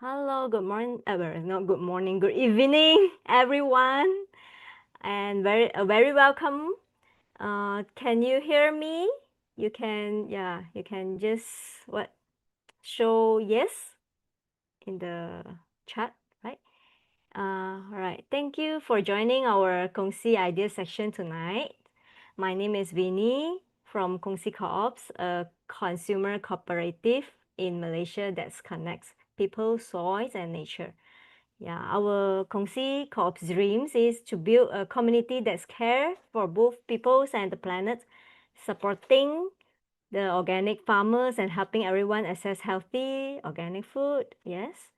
Hello, good morning. Not good morning, good evening, everyone, and very welcome. Can you hear me? You can, yeah, you can just show yes in the chat, right? All right. Thank you for joining our Kongsi idea section tonight. My name is Vini from Kongsi Co-ops, a consumer cooperative in Malaysia that connects people, soils, and nature. Yeah, our Kongsi Co-op's dreams is to build a community that's care for both peoples and the planet, supporting the organic farmers and helping everyone access healthy organic food. Yes.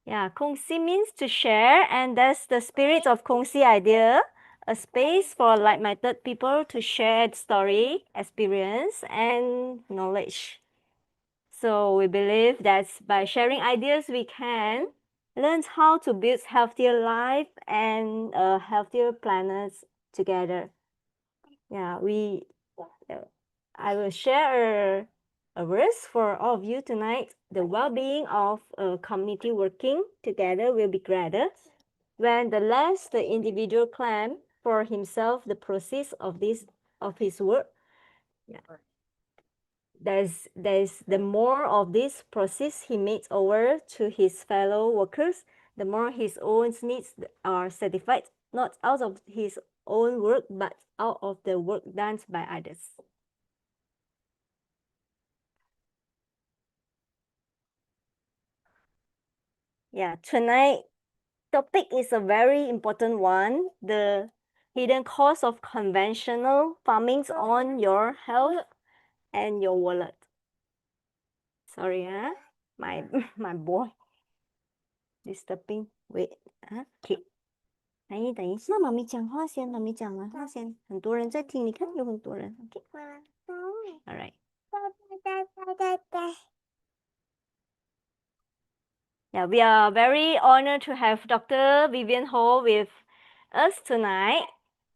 Yeah, Kongsi means to share, and that's the spirit of Kongsi idea, a space for like-minded people to share story, experience, and knowledge. So we believe that by sharing ideas, we can learn how to build healthier life and a healthier planet together. Yeah, I will share a verse for all of you tonight. The well-being of a community working together will be greater when the less the individual claim for himself the process of his work. Yeah. There's the more of this process he makes over to his fellow workers, the more his own needs are satisfied, not out of his own work, but out of the work done by others. Yeah, tonight topic is a very important one, the hidden cost of conventional farming on your health and your wallet. Sorry, my my boy disturbing. Wait, okay. 等一下，妈咪讲话先，妈咪讲完话先，很多人在听，你看有很多人。Okay. All right. Yeah, we are very honored to have Dr. Vivien Ho with us tonight.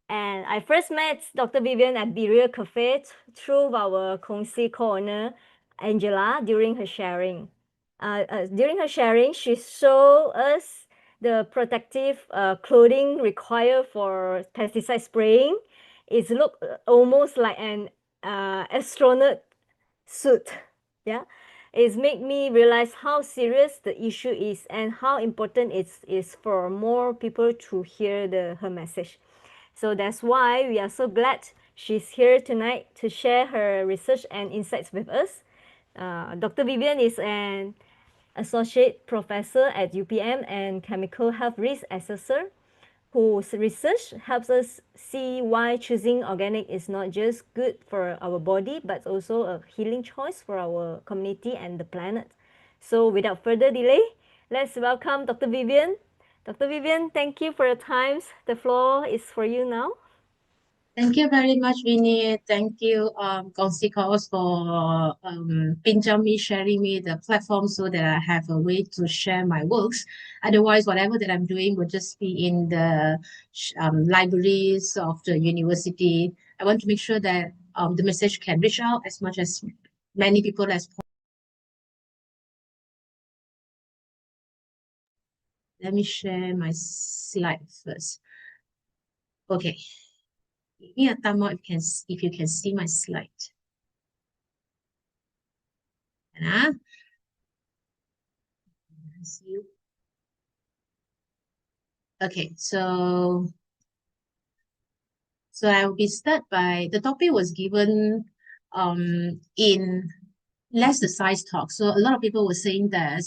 And I first met Dr. Vivien at Birria Cafe through our Kongsi co-owner, Angela, during her sharing. During her sharing, she showed us the protective clothing required for pesticide spraying. It looked almost like an astronaut suit. Yeah, it's made me realize how serious the issue is and how important it is for more people to hear her message. So that's why we are so glad she's here tonight to share her research and insights with us. Dr. Vivien is an associate professor at UPM and chemical health risk assessor, whose research helps us see why choosing organic is not just good for our body, but also a healing choice for our community and the planet. So without further delay, let's welcome Dr. Vivien. Dr. Vivien, thank you for your time. The floor is for you now. Thank you very much, Vinny. Thank you, Kongsi for pinching me, sharing me the platform so that I have a way to share my works. Otherwise, whatever that I'm doing would just be in the libraries of the university. I want to make sure that the message can reach out as much as many people as possible. Let me share my slide first. Okay. Give me a thumb up if you can see my slide. See you. Okay, so I will be start by the topic was given in less the size talk. So a lot of people were saying that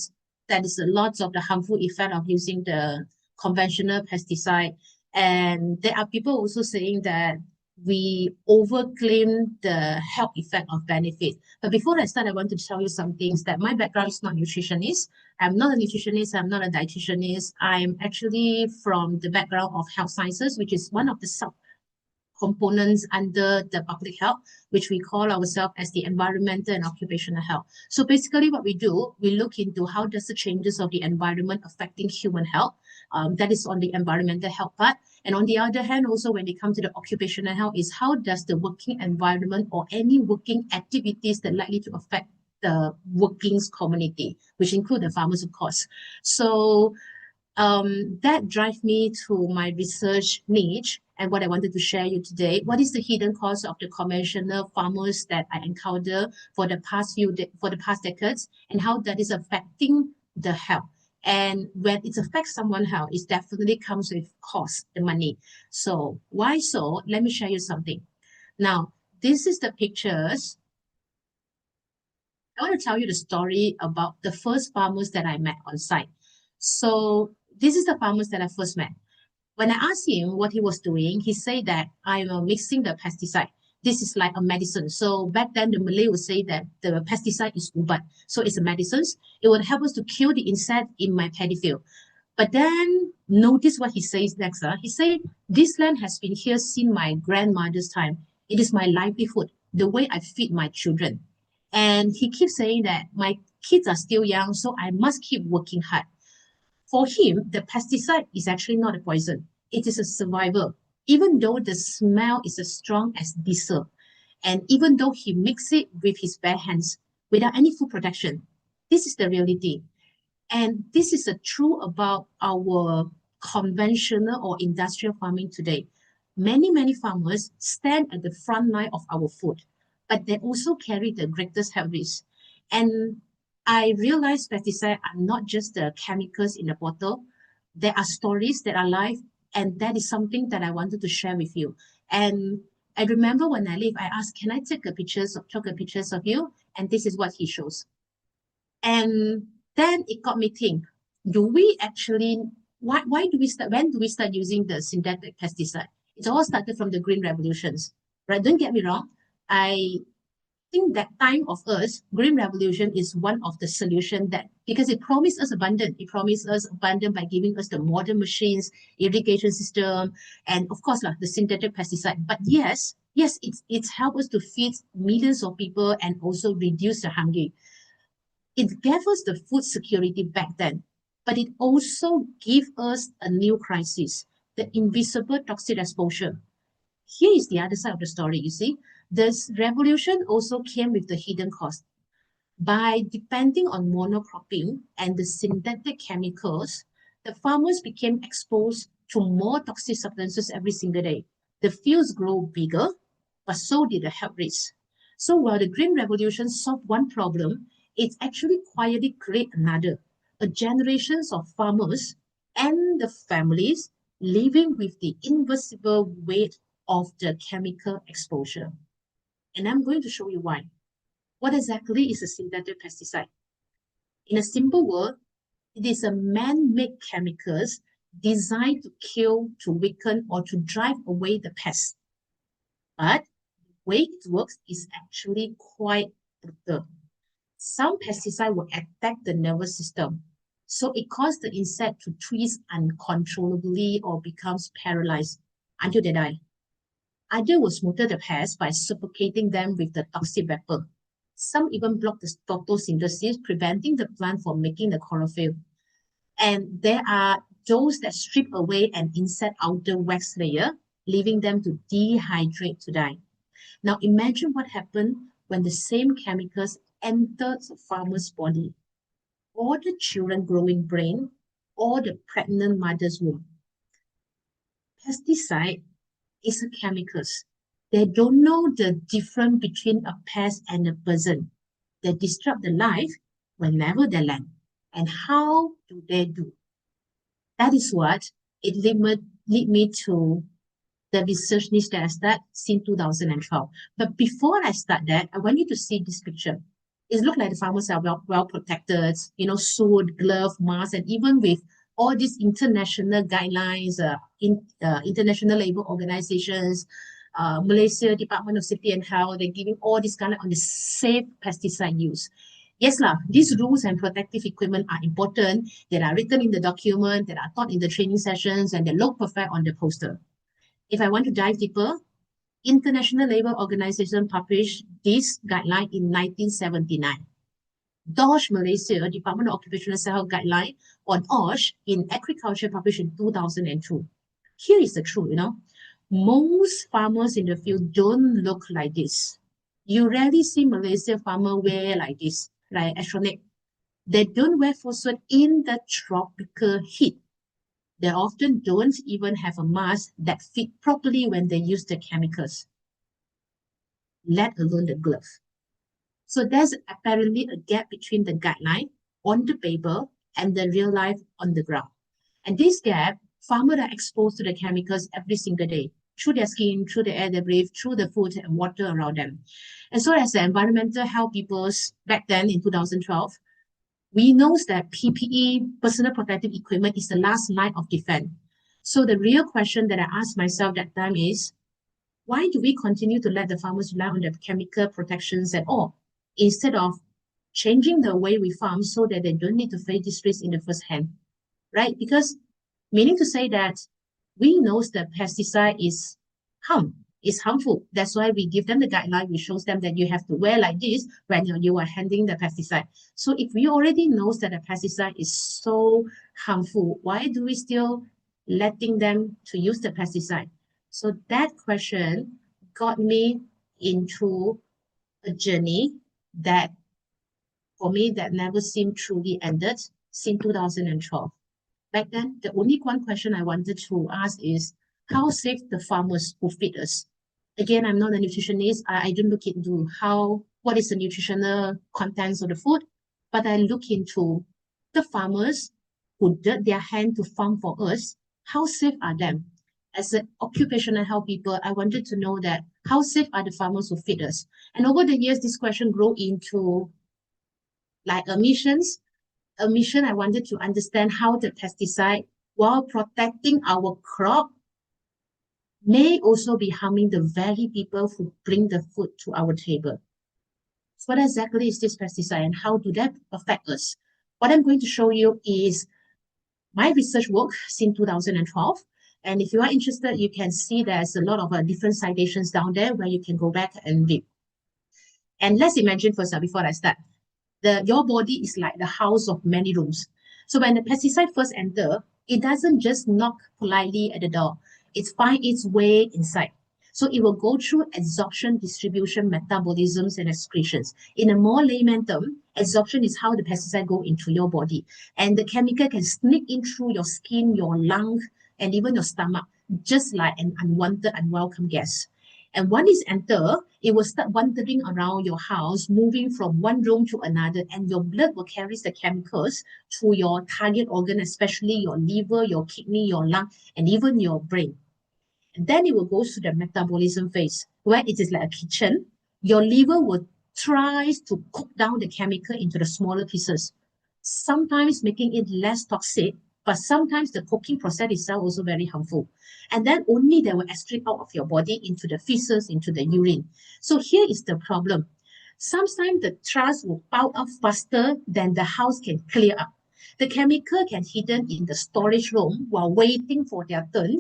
is a lot of the harmful effect of using the conventional pesticide, and there are people also saying that we overclaim the health effect of benefit. But before I start, I want to tell you some things that my background is not nutritionist. I'm not a nutritionist. I'm not a dietitianist. I'm actually from the background of health sciences, which is one of the sub components under the public health, which we call ourselves as the environmental and occupational health. So basically what we do, we look into how does the changes of the environment affecting human health. That is on the environmental health part. And on the other hand, also when it comes to the occupational health is how does the working environment or any working activities that likely to affect the workings community, which include the farmers, of course. So that drive me to my research niche and what I wanted to share you today. What is the hidden cost of the conventional farmers that I encounter for the past decades, and how that is affecting the health? And when it affects someone's health, it definitely comes with cost, the money. So why so? Let me share you something. Now, this is the pictures. I want to tell you the story about the first farmers that I met on site. So this is the farmers that I first met. When I asked him what he was doing, he said that I'm mixing the pesticide. This is like a medicine. So back then, the Malay would say that the pesticide is ubat. So it's a medicine. It would help us to kill the insect in my paddy field. But then notice what he says next. He said, this land has been here since my grandmother's time. It is my livelihood, the way I feed my children. And he keeps saying that my kids are still young, so I must keep working hard. For him, the pesticide is actually not a poison. It is a survival, even though the smell is as strong as diesel. And even though he mixes it with his bare hands without any food protection, this is the reality. And this is a true about our conventional or industrial farming today. Many farmers stand at the front line of our food, but they also carry the greatest health risk. And I realize pesticides are not just the chemicals in the bottle. There are stories that are live, and that is something that I wanted to share with you. And I remember when I leave, I asked, can I take a pictures of you? And this is what he shows. And then it got me think, do we actually, why do we start, when do we start using the synthetic pesticide? It all started from the Green Revolutions, right? Don't get me wrong. I think that time of us, Green Revolution is one of the solution that, because it promised us abundance. It promised us abundance by giving us the modern machines, irrigation system, and of course, the synthetic pesticide. But yes, it's helped us to feed millions of people and also reduce the hunger. It gave us the food security back then, but it also gave us a new crisis, the invisible toxic exposure. Here is the other side of the story, you see. This revolution also came with the hidden cost. By depending on monocropping and the synthetic chemicals, the farmers became exposed to more toxic substances every single day. The fields grow bigger, but so did the health risks. So while the Green Revolution solved one problem, it actually quietly created another. A generations of farmers and the families living with the invisible weight of the chemical exposure. And I'm going to show you why. What exactly is a synthetic pesticide? In a simple word, it is a man-made chemicals designed to kill, to weaken, or to drive away the pest. But the way it works is actually quite brutal. Some pesticide will attack the nervous system, so it causes the insect to twist uncontrollably or becomes paralyzed until they die. Others will smother the pests by suffocating them with the toxic vapor. Some even block the photosynthesis, preventing the plant from making the chlorophyll. And there are those that strip away an insect outer wax layer, leaving them to dehydrate to die. Now imagine what happened when the same chemicals entered the farmer's body, or the children growing brain, or the pregnant mother's womb. Pesticide is a chemicals. They don't know the difference between a pest and a person. They disrupt the life whenever they land. And how do they do? That is what it lead me to the research niche that I started since 2012. But before I start that, I want you to see this picture. It looks like the farmers are well protected, suit, glove, mask, and even with all these international guidelines, international labor organizations, Malaysia Department of Safety and Health, they're giving all this guidelines on the safe pesticide use. Yes, these rules and protective equipment are important. They are written in the document, that are taught in the training sessions, and they look perfect on the poster. If I want to dive deeper, International Labour Organization published this guideline in 1979. DOSH Malaysia, Department of Occupational Health Guideline on OSH in Agriculture published in 2002. Here is the truth, most farmers in the field don't look like this. You rarely see Malaysia farmer wear like this. like astronaut, they don't wear full suit in the tropical heat. They often don't even have a mask that fit properly when they use the chemicals, let alone the glove. So there's apparently a gap between the guideline on the paper and the real life on the ground. And this gap, farmers are exposed to the chemicals every single day through their skin, through the air they breathe, through the food and water around them. And so as the environmental health people back then in 2012, we know that PPE, personal protective equipment, is the last line of defense. So the real question that I asked myself that time is, why do we continue to let the farmers rely on the chemical protections at all, instead of changing the way we farm so that they don't need to face this risk in the first hand, right? Because meaning to say that we know that pesticide is harmful. That's why we give them the guideline, which shows them that you have to wear like this when you are handling the pesticide. So if we already know that a pesticide is so harmful, why do we still letting them to use the pesticide? So that question got me into a journey that, for me, that never seemed truly ended since 2012. Back then, the only one question I wanted to ask is, how safe the farmers who feed us? Again, I'm not a nutritionist. I don't look into what is the nutritional contents of the food, but I look into the farmers who dirt their hand to farm for us. How safe are them? As an occupational health people, I wanted to know that how safe are the farmers who feed us? And over the years, this question grew into like a mission. I wanted to understand how the pesticide, while protecting our crop, may also be harming the very people who bring the food to our table. So what exactly is this pesticide and how do that affect us? What I'm going to show you is my research work since 2012. And if you are interested, you can see there's a lot of different citations down there where you can go back and read. And let's imagine first, before I start, your body is like the house of many rooms. So when the pesticide first enter, it doesn't just knock politely at the door. It finds its way inside. So it will go through absorption, distribution, metabolisms, and excretions. In a more layman term, absorption is how the pesticide go into your body. And the chemical can sneak in through your skin, your lung, and even your stomach, just like an unwanted, unwelcome guest. And once it's enter, it will start wandering around your house, moving from one room to another, and your blood will carry the chemicals to your target organ, especially your liver, your kidney, your lung, and even your brain. And then it will go to the metabolism phase, where it is like a kitchen. Your liver will try to cook down the chemical into the smaller pieces, sometimes making it less toxic, but sometimes the cooking process itself also very harmful. And then only they will extract out of your body into the feces, into the urine. So here is the problem. Sometimes the trash will pile up faster than the house can clear up. The chemical can hidden in the storage room while waiting for their turn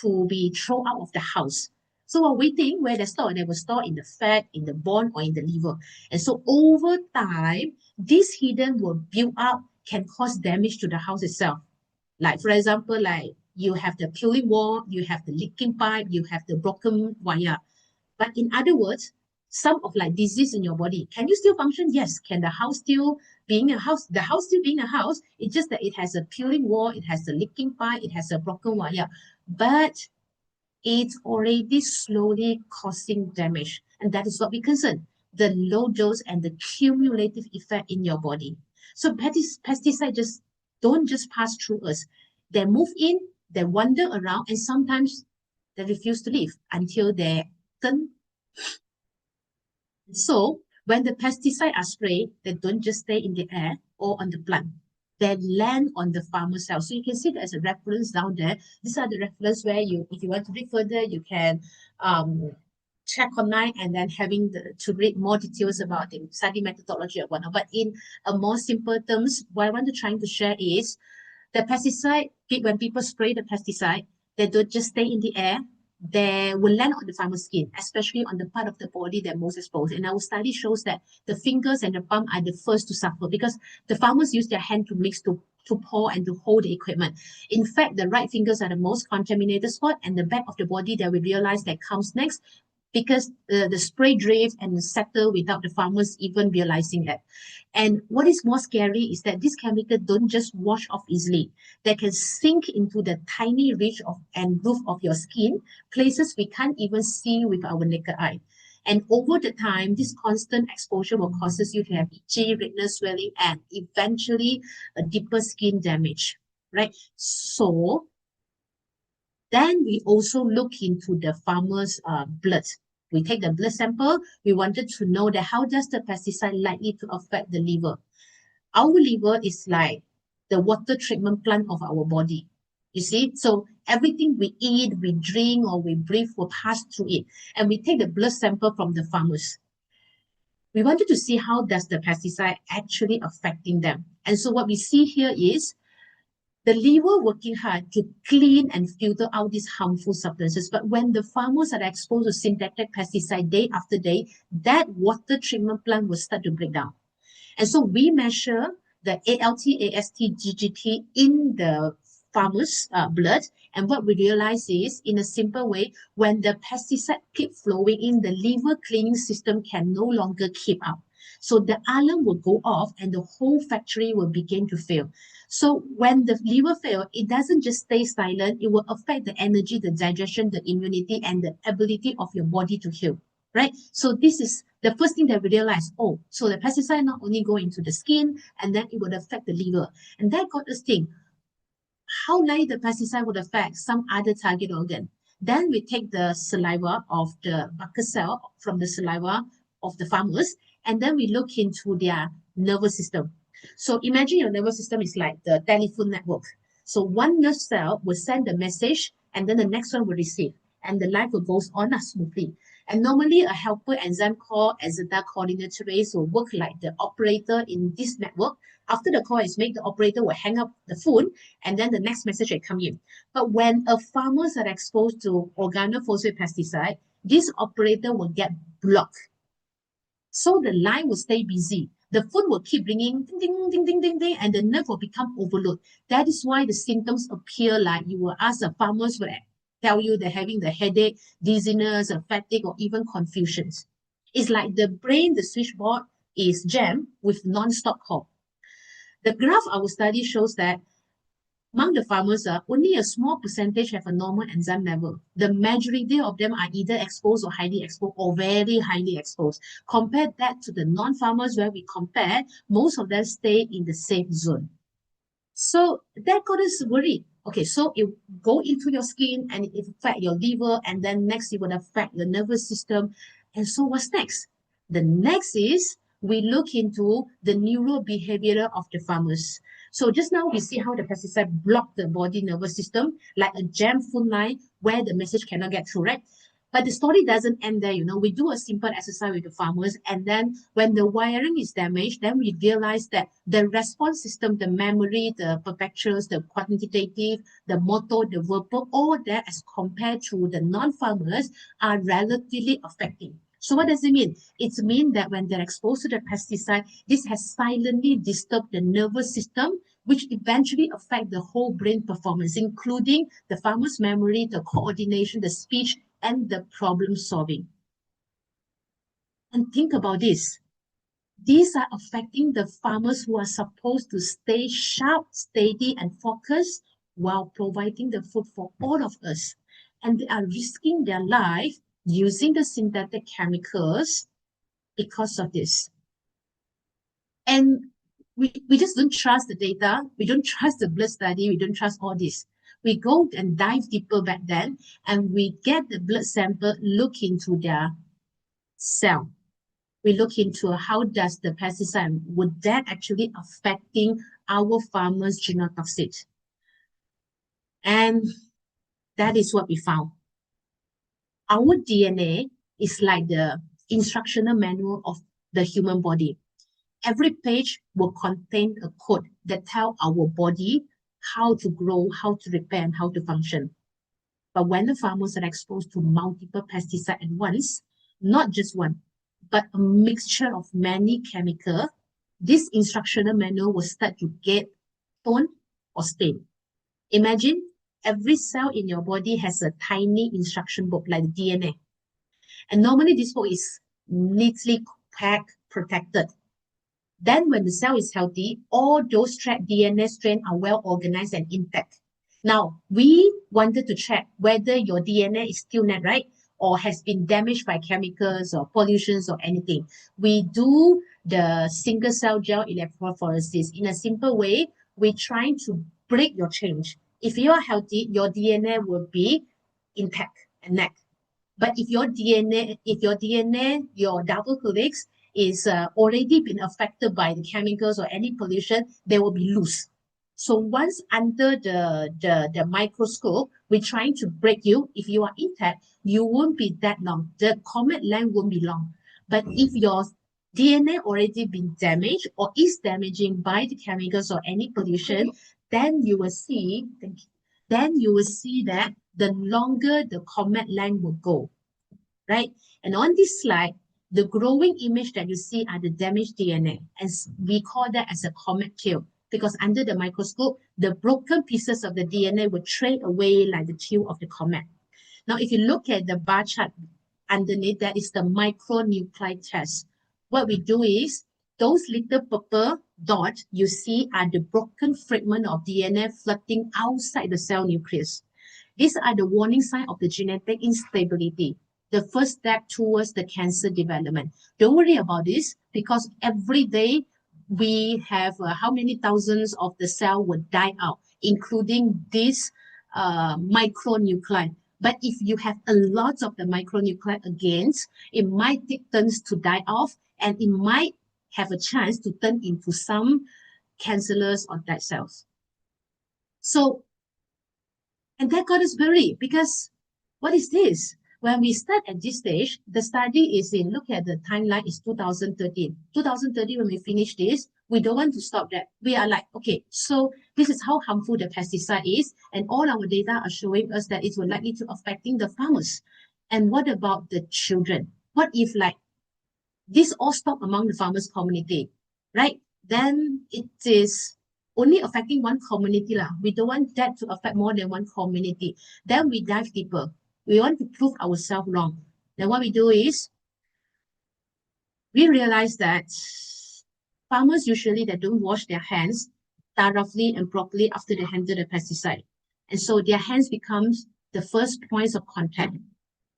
to be thrown out of the house. So while waiting, where they will store in the fat, in the bone, or in the liver. And so over time, this hidden will build up, can cause damage to the house itself. Like for example, like you have the peeling wall, you have the leaking pipe, you have the broken wire. But in other words, some of like disease in your body, can you still function? Yes. Can the house still being a house? The house still being a house. It's just that it has a peeling wall, it has a leaking pipe, it has a broken wire. But it's already slowly causing damage. And that is what we concern, the low dose and the cumulative effect in your body. So pesticides just don't just pass through us. They move in, they wander around, and sometimes they refuse to leave until they turn. So when the pesticides are sprayed, they don't just stay in the air or on the plant. They land on the farmer's house. So you can see there's a reference down there. These are the reference where if you want to read further, you can check online and then to read more details about the study methodology or whatnot. But in a more simple terms, what I want to try to share is the pesticide, when people spray the pesticide, they don't just stay in the air. They will land on the farmer's skin, especially on the part of the body that most exposed. And our study shows that the fingers and the palm are the first to suffer because the farmers use their hand to mix, to pour and to hold the equipment. In fact, the right fingers are the most contaminated spot, and the back of the body that we realize that comes next because the spray drift and settle without the farmers even realizing that. And what is more scary is that these chemicals don't just wash off easily. They can sink into the tiny ridge of and roof of your skin, places we can't even see with our naked eye. And over the time, this constant exposure will causes you to have itchy, redness, swelling, and eventually a deeper skin damage, right? So then we also look into the farmer's blood. We take the blood sample. We wanted to know that how does the pesticide likely to affect the liver? Our liver is like the water treatment plant of our body. You see, so everything we eat, we drink, or we breathe will pass through it. And we take the blood sample from the farmers. We wanted to see how does the pesticide actually affecting them. And so what we see here is the liver working hard to clean and filter out these harmful substances. But when the farmers are exposed to synthetic pesticide day after day, that water treatment plant will start to break down. And so we measure the ALT, AST, GGT in the farmer's blood. And what we realize is, in a simple way, when the pesticide keep flowing in, the liver cleaning system can no longer keep up. So the alarm will go off and the whole factory will begin to fail. So when the liver fails, it doesn't just stay silent, it will affect the energy, the digestion, the immunity, and the ability of your body to heal, right? So this is the first thing that we realize. Oh, so the pesticide not only go into the skin, and then it would affect the liver. And that got us think, how likely the pesticide would affect some other target organ. Then we take the saliva of the buccal cell from the saliva of the farmers, and then we look into their nervous system. So imagine your nervous system is like the telephone network. So one nerve cell will send the message, and then the next one will receive, and the life will go on smoothly. And normally a helper enzyme called acetylcholinesterase will work like the operator in this network. After the call is made, the operator will hang up the phone, and then the next message will come in. But when a farmers are exposed to organophosphate pesticide, this operator will get blocked. So the line will stay busy. The phone will keep ringing, ding, ding, ding, ding, ding, ding, and the nerve will become overloaded. That is why the symptoms appear like you will ask the farmers will tell you they're having the headache, dizziness, fatigue, or even confusions. It's like the brain, the switchboard is jammed with non-stop call. The graph our study shows that among the farmers, only a small percentage have a normal enzyme level. The majority of them are either exposed or highly exposed or very highly exposed. Compare that to the non-farmers where we compare, most of them stay in the safe zone. So that got us worried. Okay, so it go into your skin and it affect your liver, and then next it would affect your nervous system. And so what's next? The next is we look into the neurobehavioral of the farmers. So just now we see how the pesticide block the body nervous system like a jam phone line where the message cannot get through, right? But the story doesn't end there, We do a simple exercise with the farmers, and then when the wiring is damaged, then we realize that the response system, the memory, the perpetuals, the quantitative, the motor, the verbal, all that as compared to the non-farmers are relatively affecting. So what does it mean? It means that when they're exposed to the pesticide, this has silently disturbed the nervous system, which eventually affect the whole brain performance, including the farmer's memory, the coordination, the speech, and the problem solving. And think about this. These are affecting the farmers who are supposed to stay sharp, steady, and focused while providing the food for all of us. And they are risking their life using the synthetic chemicals because of this. And we just don't trust the data. We don't trust the blood study. We don't trust all this. We go and dive deeper back then, and we get the blood sample, look into their cell. We look into how does the pesticide, would that actually affecting our farmers' genotoxic? And that is what we found. Our DNA is like the instructional manual of the human body. Every page will contain a code that tells our body how to grow, how to repair, and how to function. But when the farmers are exposed to multiple pesticides at once, not just one, but a mixture of many chemicals, this instructional manual will start to get torn or stained. Imagine every cell in your body has a tiny instruction book like DNA. And normally this book is neatly packed, protected. Then when the cell is healthy, all those trapped DNA strands are well organized and intact. Now, we wanted to check whether your DNA is still net, right? Or has been damaged by chemicals or pollutions or anything. We do the single cell gel electrophoresis. In a simple way, we're trying to break your change. If you are healthy, your DNA will be intact and net. But if your DNA, your double helix is already been affected by the chemicals or any pollution, they will be loose. So once under the microscope, we're trying to break you. If you are intact, you won't be that long. The comet length won't be long. But if your DNA already been damaged or is damaging by the chemicals or any pollution, then you will see, that the longer the comet length will go, right? And on this slide, the growing image that you see are the damaged DNA, and we call that as a comet tail, because under the microscope, the broken pieces of the DNA will trail away like the tail of the comet. Now, if you look at the bar chart underneath, that is the micronuclide test. What we do is, those little purple dots you see are the broken fragment of DNA floating outside the cell nucleus. These are the warning signs of the genetic instability, the first step towards the cancer development. Don't worry about this, because every day we have how many thousands of the cell would die out, including this micronuclide. But if you have a lot of the micronuclide again, it might take turns to die off, and it might have a chance to turn into some cancerous or dead cells. So, and that got us worried, because what is this? When we start at this stage, the study is in, look at the timeline, is 2013. 2013, when we finish this, we don't want to stop that. We are like, okay, so this is how harmful the pesticide is, and all our data are showing us that it will likely to affecting the farmers. And what about the children? What if like this all stop among the farmers community, right? Then it is only affecting one community lah. We don't want that to affect more than one community. Then we dive deeper. We want to prove ourselves wrong. Then what we do is, we realize that farmers usually they don't wash their hands thoroughly and properly after they handle the pesticide. And so their hands becomes the first points of contact.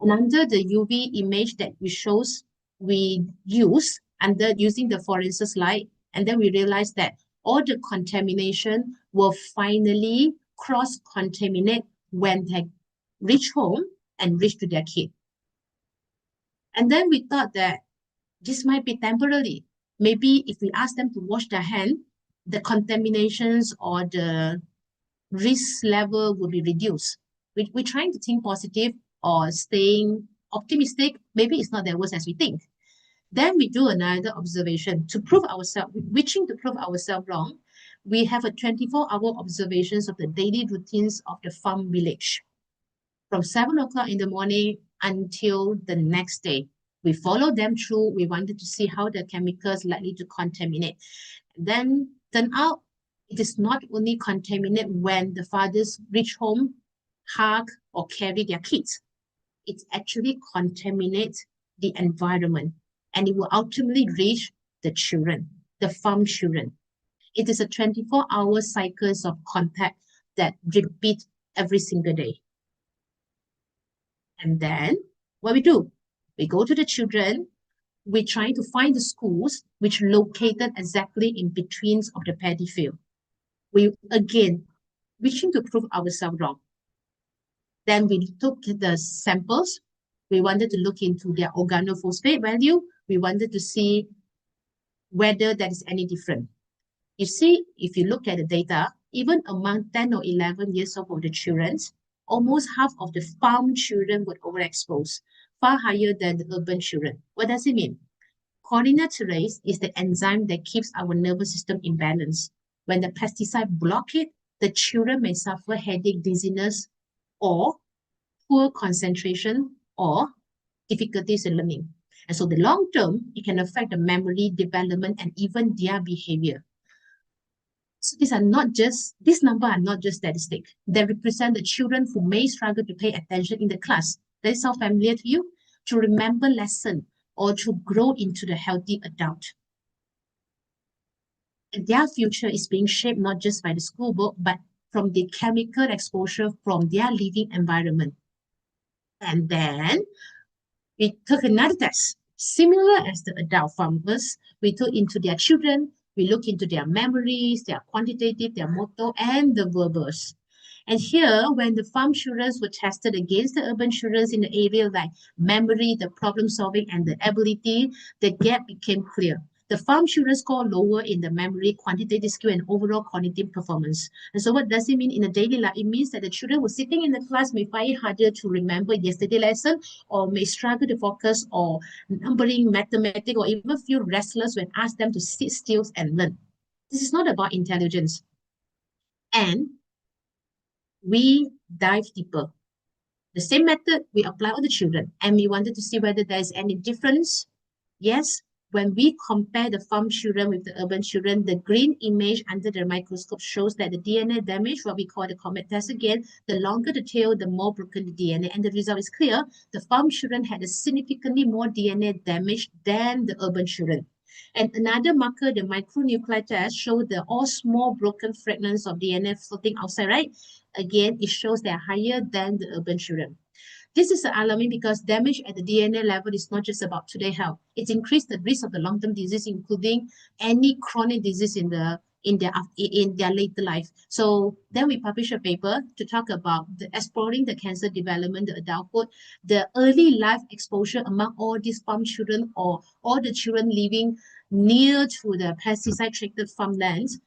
And under the UV image that we use under using the forensic light, and then we realize that all the contamination will finally cross-contaminate when they reach home and reach to their kid. And then we thought that this might be temporary. Maybe if we ask them to wash their hand, the contaminations or the risk level will be reduced. We're trying to think positive or staying optimistic. Maybe it's not that worse as we think. Then we do another observation to prove ourselves, wishing to prove ourselves wrong. We have a 24-hour observations of the daily routines of the farm village. From 7 o'clock in the morning until the next day. We follow them through. We wanted to see how the chemicals likely to contaminate. Then turn out it is not only contaminate when the fathers reach home, hug or carry their kids. It actually contaminates the environment, and it will ultimately reach the children, the farm children. It is a 24-hour cycles of contact that repeat every single day. And then what we do? We go to the children. We're trying to find the schools which located exactly in between of the paddy field. We again wishing to prove ourselves wrong. Then we took the samples. We wanted to look into their organophosphate value. We wanted to see whether that is any different. You see, if you look at the data, even among 10 or 11 years old of the children, almost half of the farm children were overexposed, far higher than the urban children. What does it mean? Cholinesterase is the enzyme that keeps our nervous system in balance. When the pesticide block it, the children may suffer headache, dizziness, or poor concentration, or difficulties in learning. And so the long term, it can affect the memory, development, and even their behavior. So these numbers are not just statistics. They represent the children who may struggle to pay attention in the class. That sound familiar to you? to remember lesson or to grow into the healthy adult. And their future is being shaped not just by the school book, but from the chemical exposure from their living environment. And then we took another test, similar as the adult farmers. We took into their children, we look into their memories, their quantitative, their motor, and the verbals. And here, when the farm children were tested against the urban children in the area like memory, the problem solving, and the ability, the gap became clear. The farm children score lower in the memory, quantitative skill, and overall cognitive performance. And so what does it mean in a daily life? It means that the children who are sitting in the class may find it harder to remember yesterday's lesson or may struggle to focus or numbering, mathematics, or even feel restless when asked them to sit still and learn. This is not about intelligence. And we dive deeper. The same method we apply on the children, and we wanted to see whether there is any difference. Yes, when we compare the farm children with the urban children, the green image under the microscope shows that the DNA damage, what we call the comet test again, the longer the tail, the more broken the DNA, and the result is clear. The farm children had a significantly more DNA damage than the urban children. And another marker, the micronuclide test, showed the all small broken fragments of DNA floating outside, right? Again, it shows they're higher than the urban children. This is alarming because damage at the DNA level is not just about today health. It increased the risk of the long-term disease, including any chronic disease in their later life. So then we published a paper to talk about exploring the cancer development, the adulthood, the early life exposure among all these farm children or all the children living near to the pesticide-treated farmlands.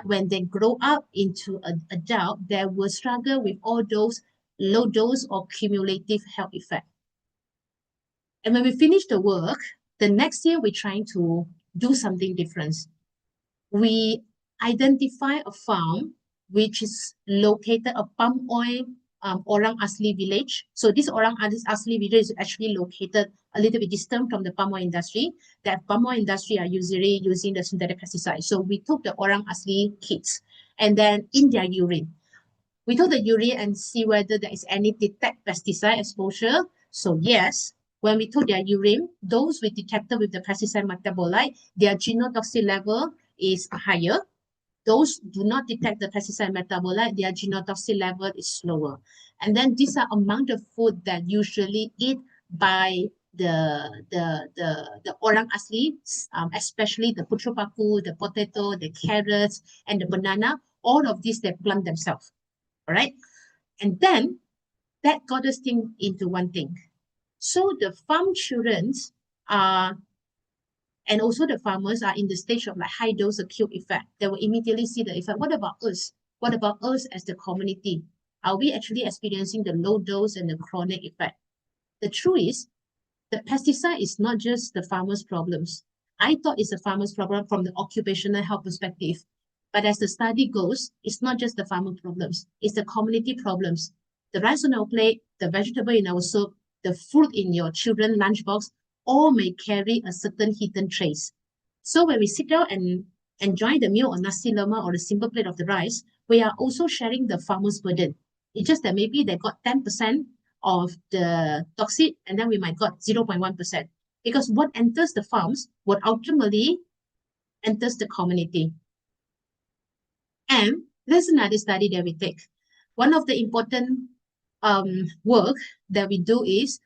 When they grow up into an adult, they will struggle with all those low dose or cumulative health effect. And when we finish the work, the next year we're trying to do something different. We identify a farm which is located a palm oil Orang Asli village. So this Orang Asli village is actually located a little bit distant from the palm oil industry. That palm oil industry are usually using the synthetic pesticide. So we took the Orang Asli kids and then in their urine, we took the urine and see whether there is any detect pesticide exposure. So yes, when we took their urine, those we detected with the pesticide metabolite, their genotoxin level is higher. Those do not detect the pesticide metabolite, their genotoxin level is lower. And then these are among the food that usually eat by the orang asli, especially the putra paku, the potato, the carrots, and the banana. All of these they plant themselves. All right. And then that got us thinking into one thing. So the farm children are, and also the farmers are in the stage of like high dose acute effect. They will immediately see the effect. What about us? What about us as the community? Are we actually experiencing the low dose and the chronic effect? The truth is, the pesticide is not just the farmers' problems. I thought it's a farmer's problem from the occupational health perspective. But as the study goes, it's not just the farmer problems, it's the community problems. The rice on our plate, the vegetable in our soup, the fruit in your children's lunchbox, all may carry a certain hidden trace. So when we sit down and enjoy the meal or nasi lemak or the simple plate of the rice, we are also sharing the farmer's burden. It's just that maybe they got 10% of the toxic and then we might got 0.1%. Because what enters the farms, what ultimately enters the community. And there's another study that we take. One of the important work that we do is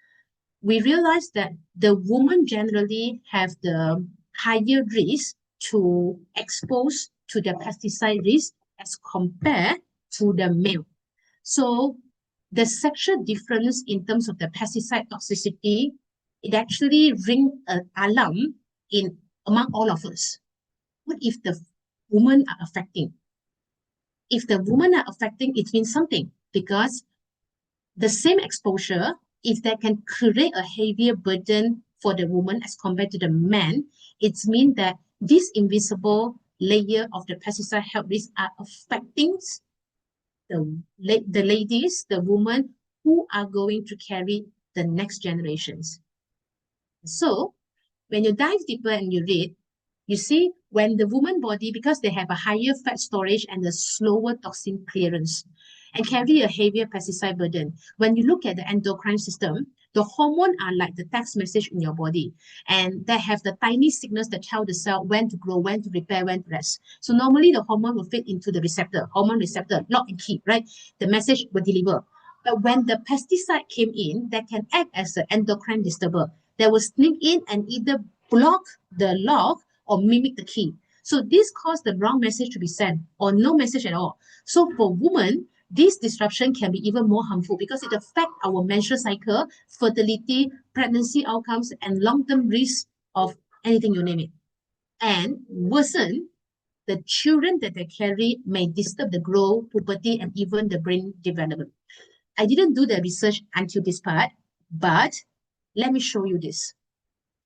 we realize that the women generally have the higher risk to expose to the pesticide risk as compared to the male. So the sexual difference in terms of the pesticide toxicity, it actually rings an alarm among all of us. What if the women are affecting? If the women are affecting, it means something because the same exposure, if they can create a heavier burden for the woman as compared to the man, it means that this invisible layer of the pesticide health risk are affecting the ladies, the women who are going to carry the next generations. So when you dive deeper and you read, you see when the woman body, because they have a higher fat storage and a slower toxin clearance and carry a heavier pesticide burden. When you look at the endocrine system, The hormone are like the text message in your body, and they have the tiny signals that tell the cell when to grow, when to repair, when to rest. So normally the hormone will fit into the receptor, hormone receptor, lock and key, right? The message will deliver. But when the pesticide came in, that can act as an endocrine disturber. They will sneak in and either block the lock or mimic the key. So this caused the wrong message to be sent or no message at all. So for women, this disruption can be even more harmful because it affects our menstrual cycle, fertility, pregnancy outcomes, and long-term risk of anything you name it. And worsen, the children that they carry may disturb the growth, puberty, and even the brain development. I didn't do the research until this part, but let me show you this.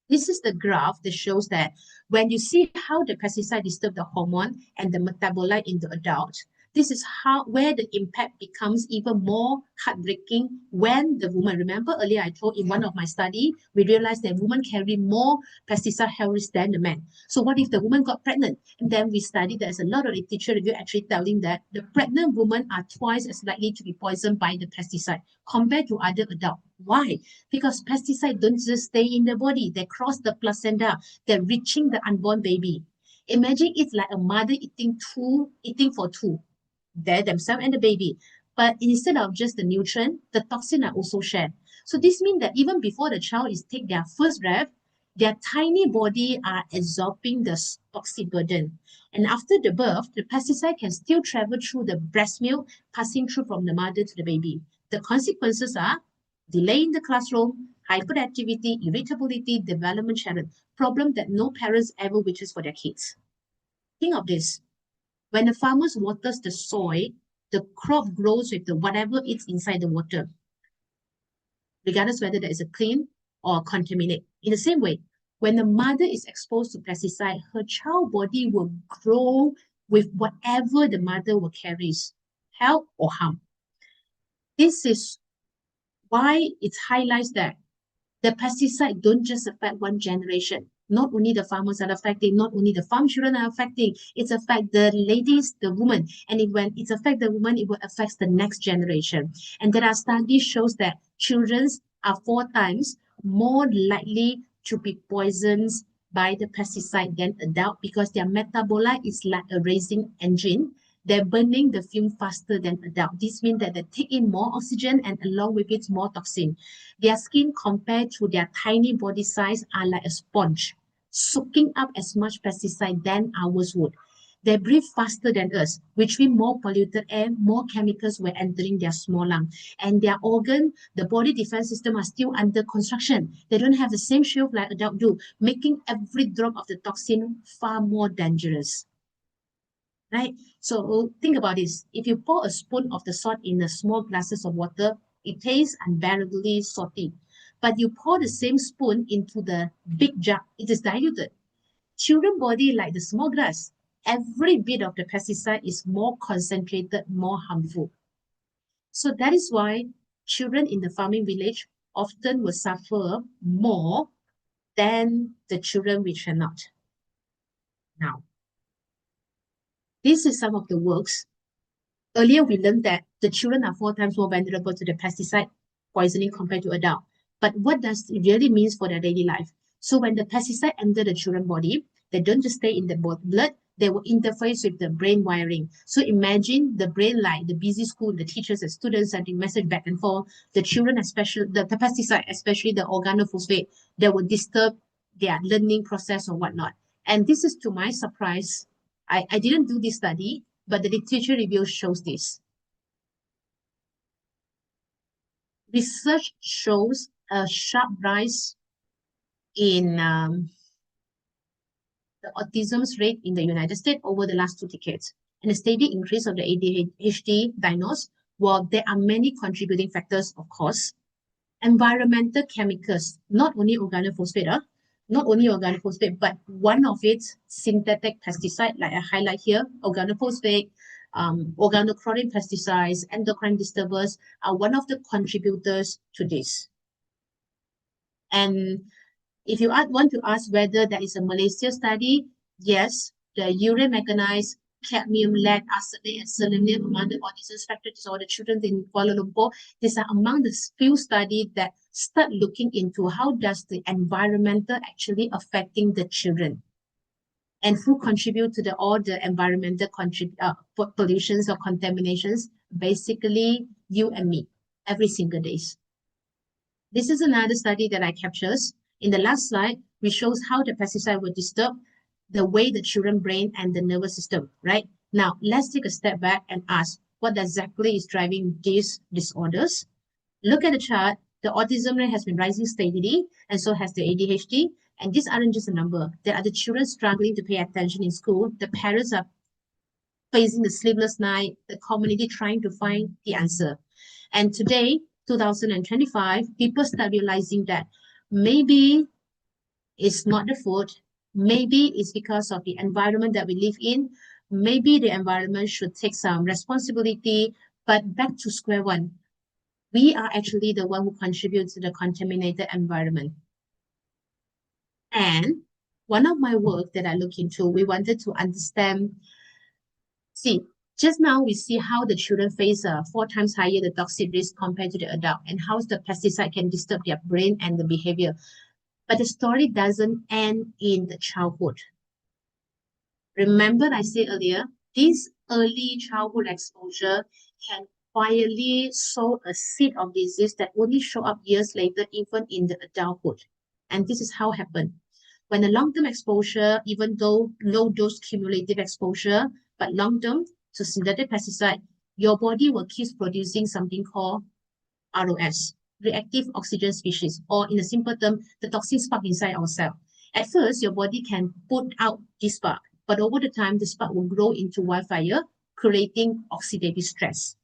This is the graph that shows that when you see how the pesticide disturb the hormone and the metabolite in the adult, this is where the impact becomes even more heartbreaking when the woman, remember earlier I told in one of my study, we realized that women carry more pesticide health risk than the men. So what if the woman got pregnant? And then we studied there's a lot of literature review actually telling that the pregnant women are twice as likely to be poisoned by the pesticide compared to other adults. Why? Because pesticides don't just stay in the body, they cross the placenta, they're reaching the unborn baby. Imagine it's like a mother eating for two, they themselves and the baby. But instead of just the nutrient, the toxin are also shared. So this means that even before the child is take their first breath, their tiny body are absorbing the toxic burden. And after the birth, the pesticide can still travel through the breast milk, passing through from the mother to the baby. The consequences are delay in the classroom, hyperactivity, irritability, development challenge, problem that no parents ever wishes for their kids. Think of this. When the farmers waters the soil, the crop grows with the whatever is inside the water, regardless whether there is a clean or contaminate. In the same way, when the mother is exposed to pesticide, her child body will grow with whatever the mother will carries, help or harm. This is why it highlights that the pesticide don't just affect one generation. Not only the farmers are affecting, not only the farm children are affecting, it's affect the ladies, the woman. And when it affects the woman, it will affect the next generation. And there are studies shows that children are 4 times more likely to be poisoned by the pesticide than adult because their metabolite is like a racing engine. They're burning the fume faster than adult. This means that they take in more oxygen and along with it more toxin. Their skin compared to their tiny body size are like a sponge, soaking up as much pesticide than ours would. They breathe faster than us, which means more polluted air, more chemicals were entering their small lung. And their organ, the body defense system are still under construction. They don't have the same shield like adults do, making every drop of the toxin far more dangerous. Right? So think about this. If you pour a spoon of the salt in a small glasses of water, it tastes unbearably salty. But you pour the same spoon into the big jug, it is diluted. Children body like the small glass. Every bit of the pesticide is more concentrated, more harmful. So that is why children in the farming village often will suffer more than the children which are not. Now, this is some of the works. Earlier, we learned that the children are 4 times more vulnerable to the pesticide poisoning compared to adults. But what does it really mean for their daily life? So when the pesticide enter the children's body, they don't just stay in the blood, they will interface with the brain wiring. So imagine the brain like the busy school, the teachers and students sending message back and forth, the children, especially the pesticide, especially the organophosphate, that will disturb their learning process or whatnot. And this is to my surprise. I didn't do this study, but the literature review shows this. Research shows a sharp rise in the autism's rate in the United States over the last 2 decades, and a steady increase of the ADHD diagnosed. While there are many contributing factors, of course, environmental chemicals, not only organophosphate, but one of its synthetic pesticide, like I highlight here, organophosphate, organochlorine pesticides, endocrine disturbers are one of the contributors to this. And if you want to ask whether there is a Malaysia study, yes, the urea manganese cadmium, lead, arsenic, and selenium among the autism spectrum disorder children in Kuala Lumpur. These are among the few studies that start looking into how does the environmental actually affecting the children, and who contribute to all the environmental pollutions or contaminations. Basically, you and me, every single day. This is another study that I captures. In the last slide, we shows how the pesticide will disturb the way the children brain and the nervous system, right? Now, let's take a step back and ask what exactly is driving these disorders. Look at the chart. The autism rate has been rising steadily, and so has the ADHD. And these aren't just a number. There are the children struggling to pay attention in school. The parents are facing the sleepless night, the community trying to find the answer. And today, 2025, people start realizing that maybe it's not the food, maybe it's because of the environment that we live in, maybe the environment should take some responsibility, but back to square one. We are actually the one who contributes to the contaminated environment. And one of my work that I look into, we wanted to understand, see, just now we see how the children face 4 times higher the toxic risk compared to the adult, and how the pesticide can disturb their brain and the behavior. But the story doesn't end in the childhood. Remember I said earlier, this early childhood exposure can quietly sow a seed of disease that only show up years later, even in the adulthood. And this is how it happened. When a long-term exposure, even though low-dose cumulative exposure, but long-term to synthetic pesticide, your body will keep producing something called ROS, reactive oxygen species, or in a simple term, the toxin spark inside our cell. At first, your body can put out this spark, but over the time, the spark will grow into wildfire, creating oxidative stress.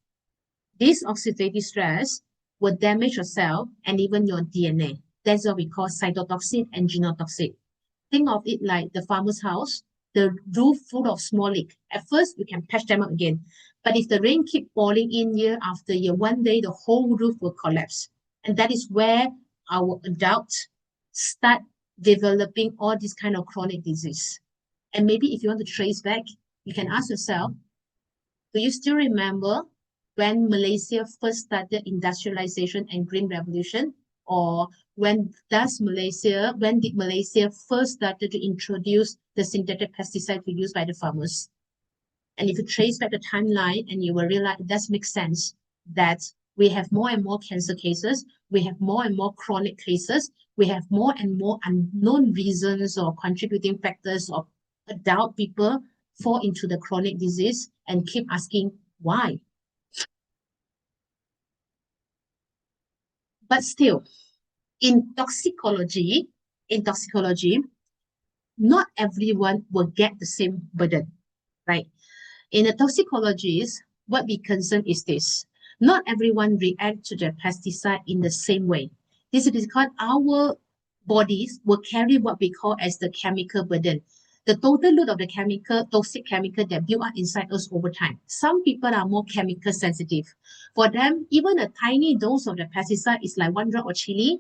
This oxidative stress will damage your cell and even your DNA. That's what we call cytotoxic and genotoxic. Think of it like the farmer's house, the roof full of small leaks. At first, you can patch them up again. But if the rain keep falling in year after year, one day the whole roof will collapse. And that is where our adults start developing all this kind of chronic disease. And maybe if you want to trace back, you can ask yourself, do you still remember when Malaysia first started industrialization and green revolution? Or when did Malaysia first started to introduce the synthetic pesticide to use by the farmers? And if you trace back the timeline, and you will realize it does make sense that we have more and more cancer cases, we have more and more chronic cases, we have more and more unknown reasons or contributing factors of adult people fall into the chronic disease and keep asking why. But still, in toxicology, not everyone will get the same burden, right? In the toxicologies, what we concern is this. Not everyone react to the pesticide in the same way. This is because our bodies will carry what we call as the chemical burden. The total load of the toxic chemical that build up inside us over time. Some people are more chemical sensitive. For them, even a tiny dose of the pesticide is like 1 drop of chili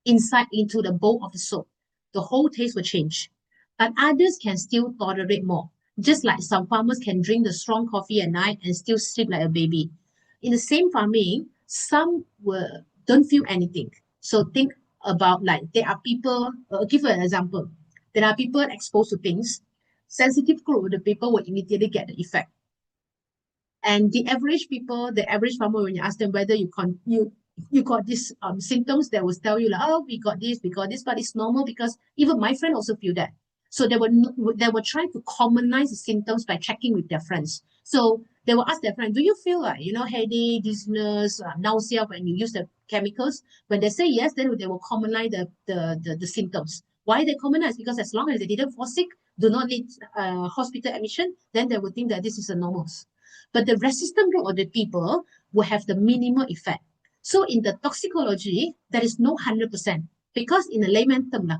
inside into the bowl of the soup. The whole taste will change. But others can still tolerate more. Just like some farmers can drink the strong coffee at night and still sleep like a baby. In the same farming, some don't feel anything. So think about, like, there are people, give you an example. There are people exposed to things. Sensitive group, the people will immediately get the effect. And the average people, the average farmer, when you ask them whether you got these symptoms, they will tell you like, oh, we got this, but it's normal because even my friend also feel that. So they will try to commonize the symptoms by checking with their friends. So they will ask their friend, do you feel like, headache, dizziness, nausea when you use the chemicals? When they say yes, then they will commonize the symptoms. Why they commonize? Because as long as they didn't fall sick, do not need hospital admission, then they will think that this is a normal. But the resistant group of the people will have the minimal effect. So in the toxicology, there is no 100%, because in a layman term,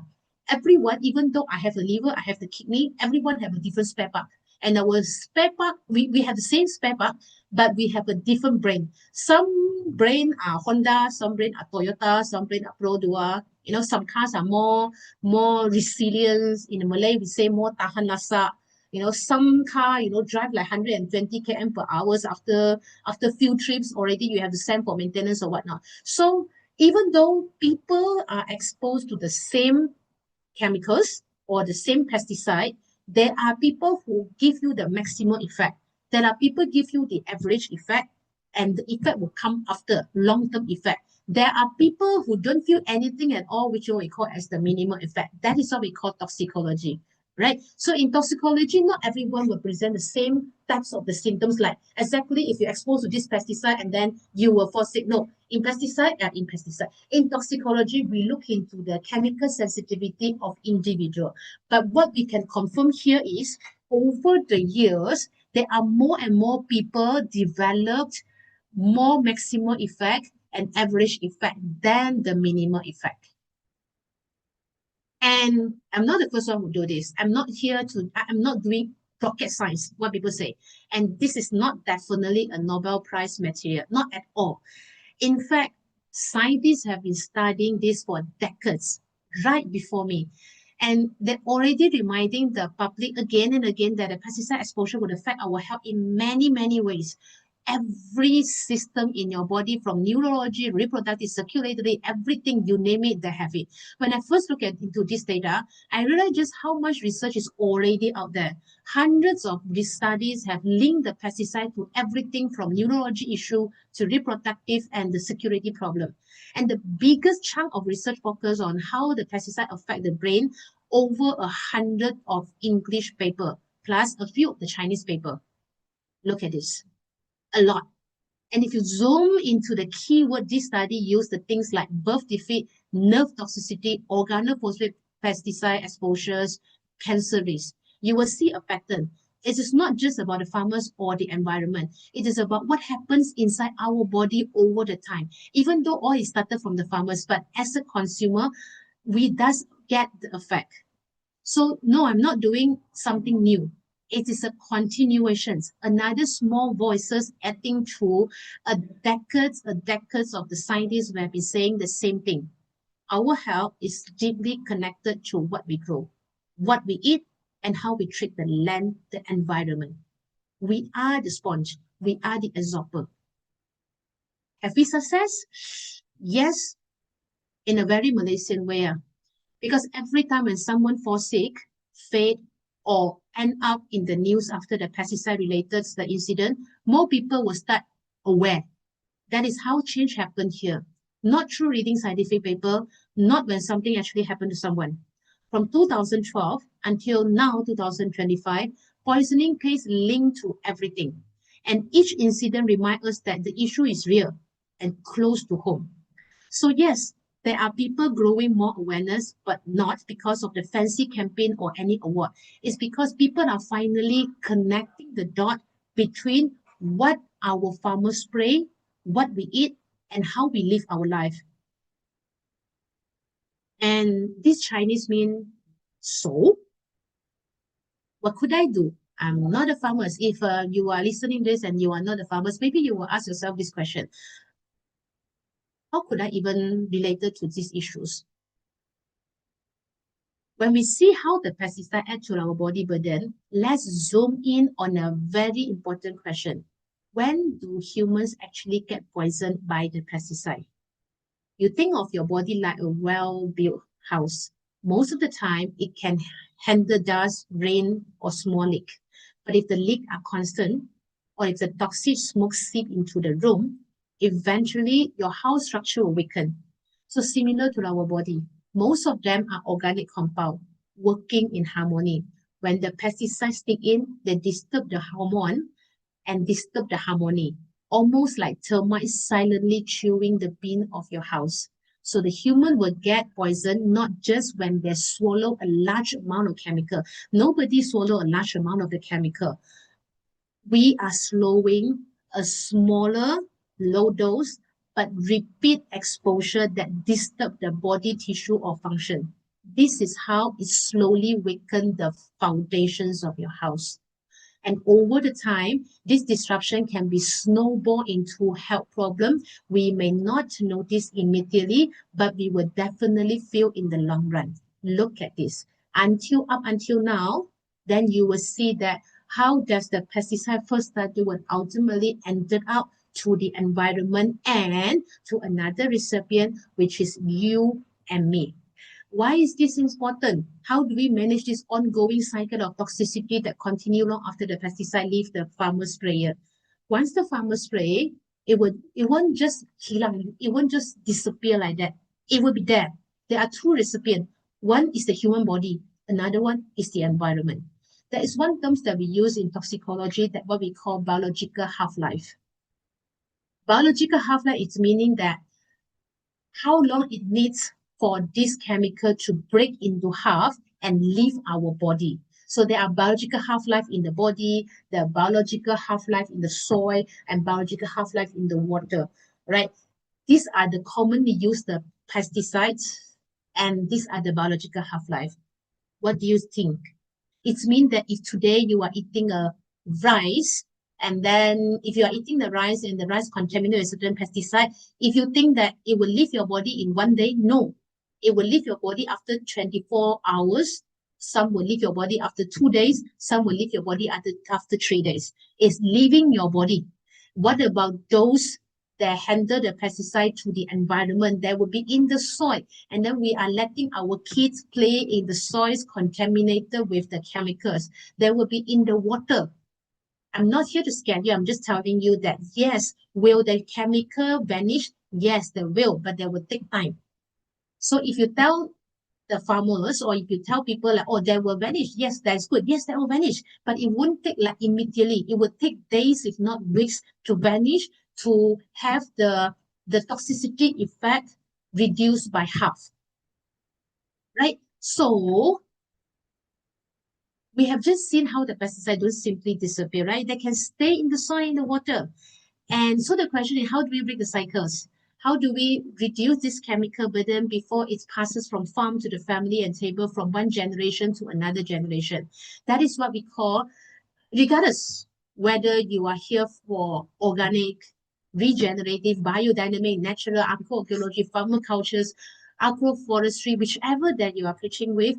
everyone, even though I have the liver, I have the kidney, everyone have a different spare part. And our spare part, we have the same spare part, but we have a different brain. Some brain are Honda, some brain are Toyota, some brain are Produa. Some cars are more resilient. In Malay, we say more tahan lasak. Some car, drive like 120 km per hours after few trips already you have to send for maintenance or whatnot. So even though people are exposed to the same chemicals or the same pesticide, there are people who give you the maximum effect. There are people give you the average effect, and the effect will come after long-term effect. There are people who don't feel anything at all, which we call as the minimum effect. That is what we call toxicology, right? So in toxicology, not everyone will present the same types of the symptoms, like exactly if you're exposed to this pesticide and then you will fall sick. No, in toxicology, we look into the chemical sensitivity of individual. But what we can confirm here is over the years, there are more and more people developed more maximal effect and average effect than the minimal effect. And I'm not the first one who do this. I'm not doing rocket science, what people say. And this is not definitely a Nobel Prize material, not at all. In fact, scientists have been studying this for decades, right before me. And they're already reminding the public again and again that the pesticide exposure would affect our health in many, many ways. Every system in your body, from neurology, reproductive, circulatory, everything, you name it, they have it. When I first look into this data, I realized just how much research is already out there. Hundreds of these studies have linked the pesticide to everything from neurology issue to reproductive and the security problem. And the biggest chunk of research focus on how the pesticide affect the brain, over 100 of English paper, plus a few of the Chinese paper. Look at this. A lot. And if you zoom into the keyword, this study used the things like birth defect, nerve toxicity, organophosphate pesticide exposures, cancer risk, you will see a pattern. It is not just about the farmers or the environment. It is about what happens inside our body over the time. Even though all is started from the farmers, but as a consumer, we does get the effect. So no, I'm not doing something new. It is a continuation, another small voices adding to decades of the scientists who have been saying the same thing. Our health is deeply connected to what we grow, what we eat, and how we treat the land, the environment. We are the sponge. We are the absorber. Have we success? Yes, in a very Malaysian way. Because every time when someone falls sick, fade, or end up in the news after the pesticide-related the incident, more people will start aware. That is how change happened here. Not through reading scientific paper, not when something actually happened to someone. From 2012 until now, 2025, poisoning case linked to everything. And each incident reminds us that the issue is real and close to home. So yes, there are people growing more awareness, but not because of the fancy campaign or any award. It's because people are finally connecting the dot between what our farmers spray, what we eat, and how we live our life. And this Chinese mean, so what could I do? I'm not a farmer. If you are listening to this and you are not a farmer, maybe you will ask yourself this question. How could I even relate to these issues? When we see how the pesticide add to our body burden, let's zoom in on a very important question. When do humans actually get poisoned by the pesticide? You think of your body like a well-built house. Most of the time, it can handle dust, rain, or small leak. But if the leak are constant, or if the toxic smoke seep into the room, eventually your house structure will weaken. So similar to our body, most of them are organic compound working in harmony. When the pesticides stick in, they disturb the hormone and disturb the harmony, almost like termites silently chewing the beam of your house. So the human will get poisoned not just when they swallow a large amount of chemical. Nobody swallow a large amount of the chemical. We are slowing a smaller, low dose, but repeat exposure that disturb the body tissue or function. This is how it slowly weakens the foundations of your house. And over the time, this disruption can be snowball into health problem. We may not notice immediately, but we will definitely feel in the long run. Look at this. Up until now, then you will see that how does the pesticide first study will ultimately ended up to the environment and to another recipient, which is you and me. Why is this important? How do we manage this ongoing cycle of toxicity that continue long after the pesticide leave the farmer sprayer? Once the farmer spray, it won't just hilang, it won't just disappear like that. It will be there. There are two recipients. One is the human body, another one is the environment. There is one term that we use in toxicology that what we call biological half-life. Biological half-life is meaning that how long it needs for this chemical to break into half and leave our body. So there are biological half-life in the body, the biological half-life in the soil, and biological half-life in the water, right? These are the commonly used the pesticides, and these are the biological half-life. What do you think? It means that if today you are eating a rice, and then if you are eating the rice and the rice contaminated with certain pesticide, if you think that it will leave your body in one day, no. It will leave your body after 24 hours. Some will leave your body after 2 days. Some will leave your body after 3 days. It's leaving your body. What about those that handle the pesticide to the environment that will be in the soil? And then we are letting our kids play in the soils contaminated with the chemicals. They will be in the water. I'm not here to scare you. I'm just telling you that, yes, will the chemical vanish? Yes, they will, but they will take time. So if you tell the farmers or if you tell people like, oh, they will vanish. Yes, that's good. Yes, they will vanish. But it won't take like immediately. It will take days, if not weeks, to vanish, to have the toxicity effect reduced by half. Right? So we have just seen how the pesticides don't simply disappear, right? They can stay in the soil, in the water. And so the question is, how do we break the cycles? How do we reduce this chemical burden before it passes from farm to the family and table, from one generation to another generation? That is what we call, regardless whether you are here for organic, regenerative, biodynamic, natural, agroecology, farmer cultures, agroforestry, whichever that you are preaching with,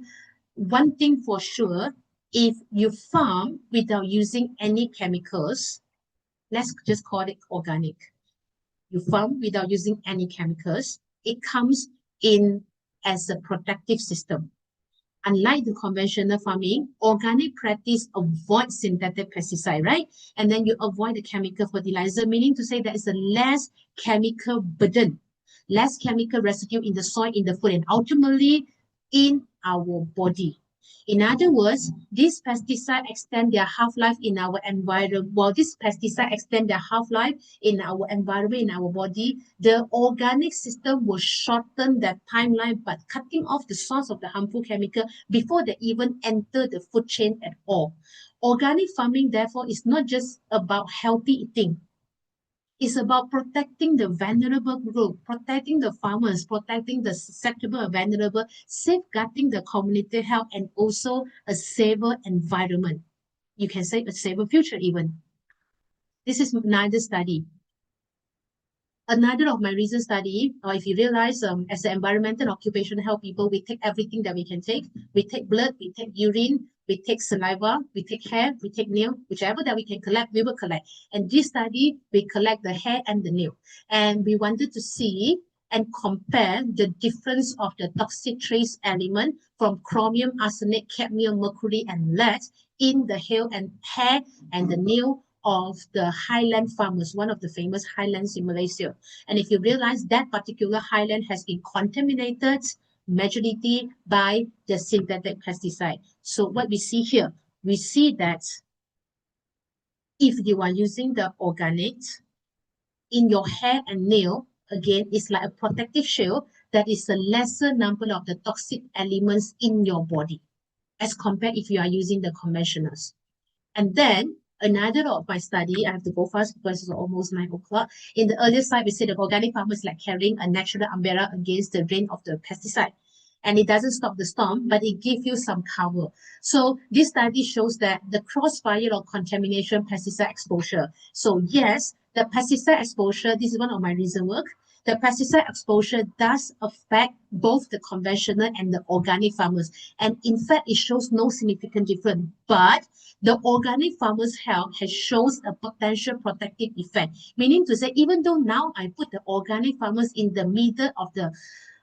one thing for sure, if you farm without using any chemicals, let's just call it organic. You farm without using any chemicals. It comes in as a protective system. Unlike the conventional farming, organic practice avoids synthetic pesticide, right? And then you avoid the chemical fertilizer, meaning to say there is a less chemical burden, less chemical residue in the soil, in the food, and ultimately in our body. In other words, these pesticides extend their half-life in our environment. While these pesticides extend their half-life in our environment, in our body, the organic system will shorten that timeline by cutting off the source of the harmful chemical before they even enter the food chain at all. Organic farming, therefore, is not just about healthy eating. It's about protecting the vulnerable group, protecting the farmers, protecting the susceptible and vulnerable, safeguarding the community health, and also a safer environment. You can say a safer future even. This is another study. Another of my recent study, or if you realize, as an environmental and occupational health people, we take everything that we can take. We take blood, we take urine, we take saliva, we take hair, we take nail, whichever that we can collect, we will collect. And this study, we collect the hair and the nail. And we wanted to see and compare the difference of the toxic trace element from chromium, arsenic, cadmium, mercury, and lead in the hair and the nail of the highland farmers, one of the famous highlands in Malaysia. And if you realize that particular highland has been contaminated majority by the synthetic pesticide. So what we see here, we see that if you are using the organic in your hair and nail, again, it's like a protective shield that is a lesser number of the toxic elements in your body as compared if you are using the conventionals. And then another of my study, I have to go fast because it's almost 9 o'clock. In the earlier slide, we said the organic farmer is like carrying a natural umbrella against the rain of the pesticide. And it doesn't stop the storm, but it gives you some cover. So this study shows that the crossfire of contamination pesticide exposure. So yes, the pesticide exposure, this is one of my recent work. the pesticide exposure does affect both the conventional and the organic farmers. And in fact, it shows no significant difference. But the organic farmers' health has shows a potential protective effect. Meaning to say, even though now I put the organic farmers in the middle of the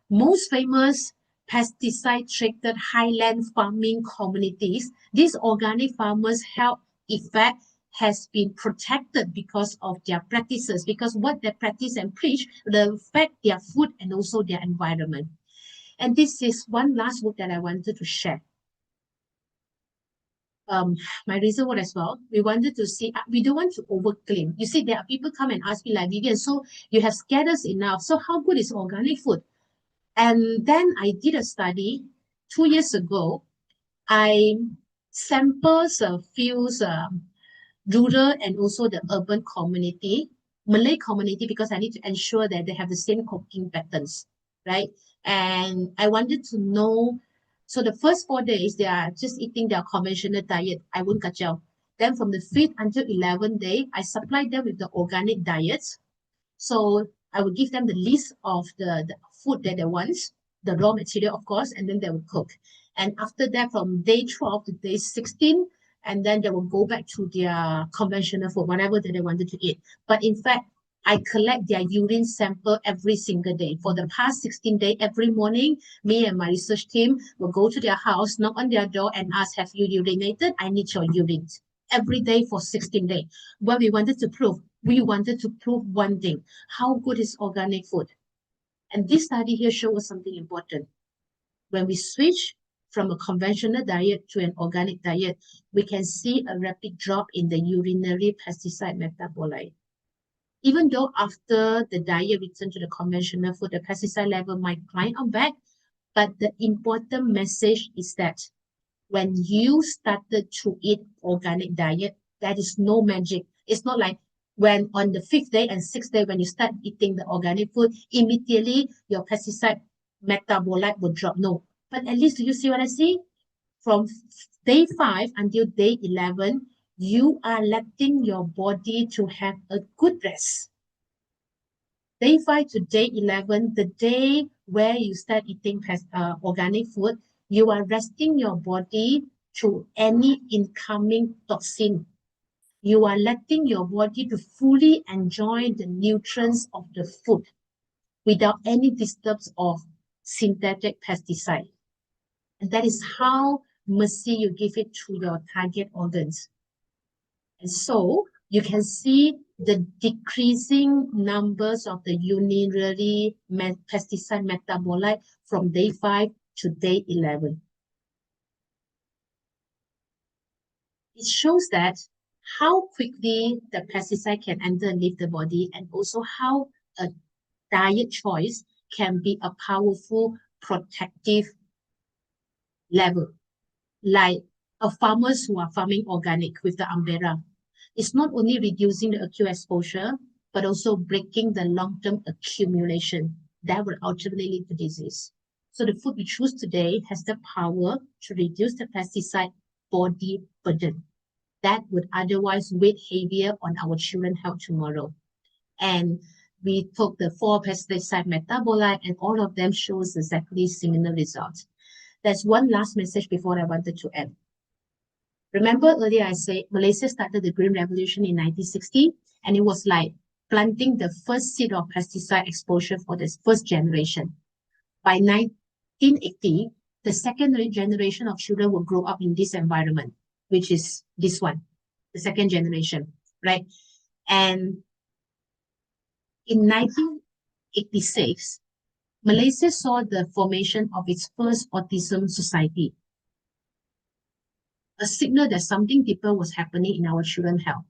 most famous pesticide-treated highland farming communities, these organic farmers' health effect has been protected because of their practices, because what they practice and preach will affect their food and also their environment. And this is one last book that I wanted to share. My reason was as well, we wanted to see, we don't want to overclaim. You see, there are people come and ask me like, Vivien, so you have scared us enough. So how good is organic food? And then I did a study 2 years ago. I sampled a few rural and also the urban community, Malay community, because I need to ensure that they have the same cooking patterns, right? And I wanted to know, so the first 4 days, they are just eating their conventional diet. I won't kacau. Then from the 5th until 11th day, I supplied them with the organic diets. So I would give them the list of the food that they want, the raw material, of course, and then they would cook. And after that, from day 12 to day 16, and then they will go back to their conventional food, whatever that they wanted to eat. But in fact, I collect their urine sample every single day. For the past 16 days, every morning, me and my research team will go to their house, knock on their door and ask, have you urinated? I need your urine. Every day for 16 days. What we wanted to prove, one thing, how good is organic food? And this study here shows us something important. When we switch from a conventional diet to an organic diet, we can see a rapid drop in the urinary pesticide metabolite. Even though after the diet return to the conventional food, the pesticide level might climb up back, but the important message is that when you started to eat organic diet, that is no magic. It's not like when on the 5th day and 6th day, when you start eating the organic food, immediately your pesticide metabolite will drop. No, but at least, do you see what I see? From day 5 until day 11, you are letting your body to have a good rest. Day 5 to day 11, the day where you start eating organic food, you are resting your body to any incoming toxin. You are letting your body to fully enjoy the nutrients of the food without any disturbance of synthetic pesticide. And that is how mercy you give it to your target organs. And so you can see the decreasing numbers of the urinary pesticide metabolite from day 5 to day 11. It shows that how quickly the pesticide can enter and leave the body, and also how a diet choice can be a powerful protective level. Like farmers who are farming organic with the umbrella. It's not only reducing the acute exposure, but also breaking the long-term accumulation that will ultimately lead to disease. So the food we choose today has the power to reduce the pesticide body burden that would otherwise weigh heavier on our children's health tomorrow. And we took the 4 pesticide metabolite, and all of them shows exactly similar results. There's one last message before I wanted to add. Remember earlier I said Malaysia started the Green Revolution in 1960, and it was like planting the first seed of pesticide exposure for this first generation. By 1980, the second generation of children will grow up in this environment, which is this one, the second generation, right? And in 1986, Malaysia saw the formation of its first autism society, a signal that something deeper was happening in our children's health.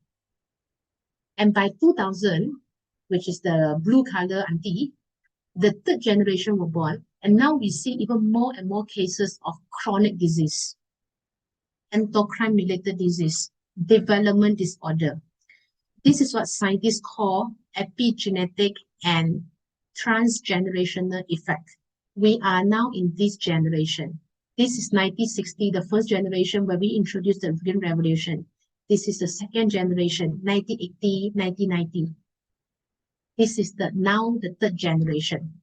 And by 2000, which is the blue color auntie, the third generation were born, and now we see even more and more cases of chronic disease, endocrine-related disease, development disorder. This is what scientists call epigenetic and transgenerational effect. We are now in this generation. This is 1960, the first generation where we introduced the Green Revolution. This is the second generation, 1980, 1990. This is now the third generation.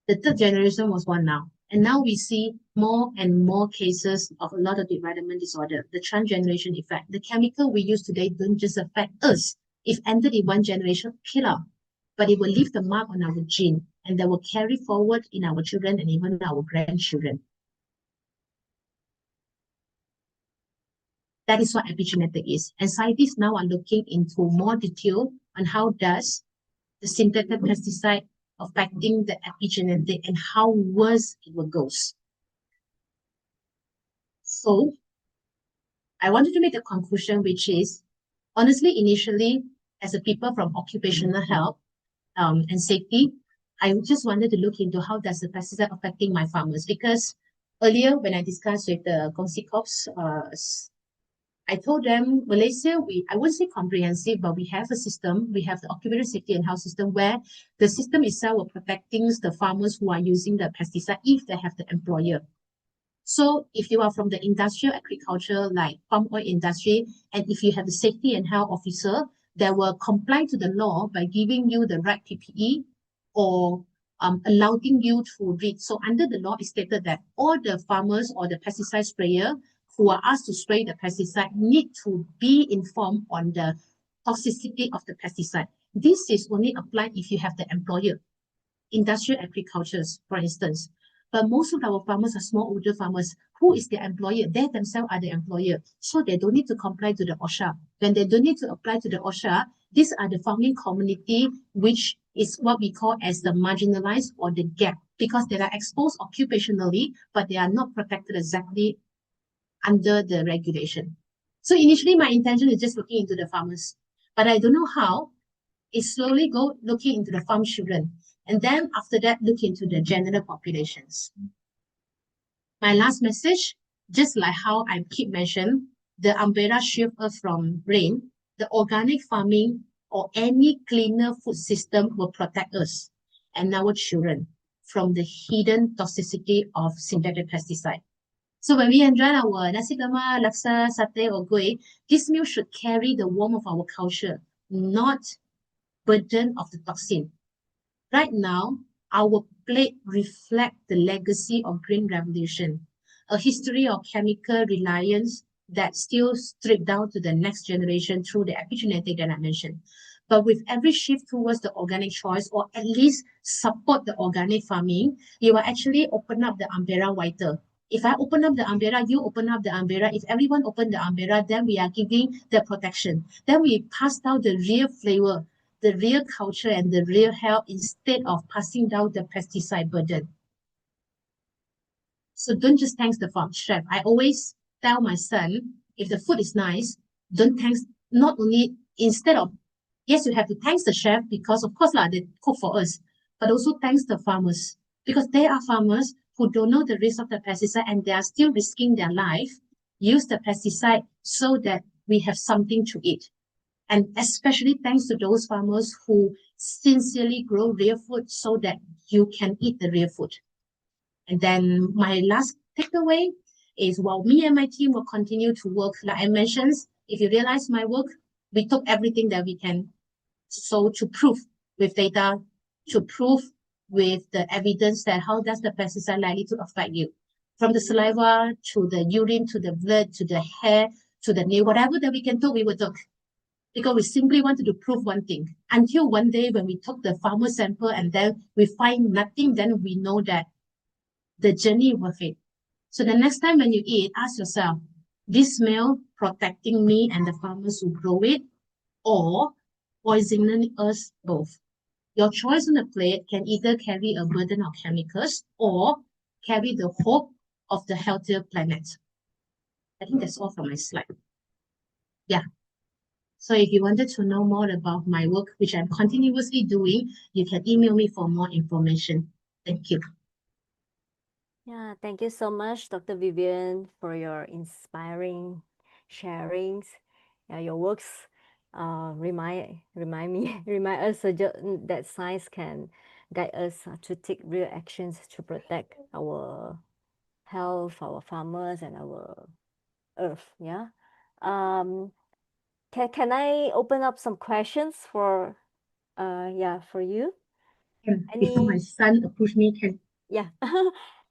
The third generation was born now. And now we see more and more cases of a lot of development disorder, the transgeneration effect. The chemical we use today don't just affect us. If entered in one generation, kill out. But it will leave the mark on our gene and that will carry forward in our children and even our grandchildren. That is what epigenetic is. And scientists now are looking into more detail on how does the synthetic pesticide affecting the epigenetic and how worse it will go. So I wanted to make a conclusion, which is honestly, initially, as a people from occupational health and safety, I just wanted to look into how does the pesticide affecting my farmers, because earlier when I discussed with the Kongsi Corps, I told them Malaysia, I wouldn't say comprehensive, but we have a system. We have the occupational safety and health system where the system itself will protecting the farmers who are using the pesticide if they have the employer. So if you are from the industrial agriculture, like palm oil industry, and if you have the safety and health officer that will comply to the law by giving you the right PPE or allowing you to read. So under the law, it's stated that all the farmers or the pesticide sprayer who are asked to spray the pesticide need to be informed on the toxicity of the pesticide. This is only applied if you have the employer, industrial agricultures, for instance. But most of our farmers are small older farmers. Who is their employer? They themselves are the employer. So they don't need to comply to the OSHA. When they don't need to apply to the OSHA, these are the farming community, which is what we call as the marginalized or the gap, because they are exposed occupationally, but they are not protected exactly under the regulation. So initially, my intention is just looking into the farmers, but I don't know how. It's slowly go looking into the farm children. And then after that, look into the general populations. My last message, just like how I keep mentioning, the umbrella shield us from rain, the organic farming or any cleaner food system will protect us and our children from the hidden toxicity of synthetic pesticide. So when we enjoy our nasi lemak, laksa, satay, or kueh, this meal should carry the warmth of our culture, not burden of the toxin. Right now, our plate reflects the legacy of Green Revolution, a history of chemical reliance that still stripped down to the next generation through the epigenetic that I mentioned. But with every shift towards the organic choice, or at least support the organic farming, you will actually open up the umbrella wider. If I open up the umbrella, you open up the umbrella. If everyone open the umbrella, then we are giving the protection. Then we pass down the real flavor, the real culture and the real health instead of passing down the pesticide burden. So don't just thank the farm chef. I always tell my son, if the food is nice, don't thank, not only instead of, yes, you have to thank the chef because of course they cook for us, but also thanks the farmers because they are farmers who don't know the risk of the pesticide and they are still risking their life, use the pesticide so that we have something to eat. And especially thanks to those farmers who sincerely grow real food so that you can eat the real food. And then my last takeaway is while me and my team will continue to work, like I mentioned, if you realize my work, we took everything that we can. So to prove with data, to prove with the evidence that how does the pesticide likely to affect you. From the saliva to the urine to the blood to the hair to the nail, whatever that we can do, we will do because we simply wanted to prove one thing. Until one day when we took the farmer sample and then we find nothing, then we know that the journey worth it. So the next time when you eat, ask yourself, this meal protecting me and the farmers who grow it or poisoning us both? Your choice on the plate can either carry a burden of chemicals or carry the hope of the healthier planet. I think that's all from my slide. Yeah. So if you wanted to know more about my work, which I'm continuously doing, you can email me for more information. Thank you. Yeah, thank you so much, Dr. Vivien, for your inspiring sharings. Yeah, your works remind me remind us that science can guide us to take real actions to protect our health, our farmers, and our earth. Yeah. Can I open up some questions for Yeah, for you. Before my Any, son approach me, can yeah.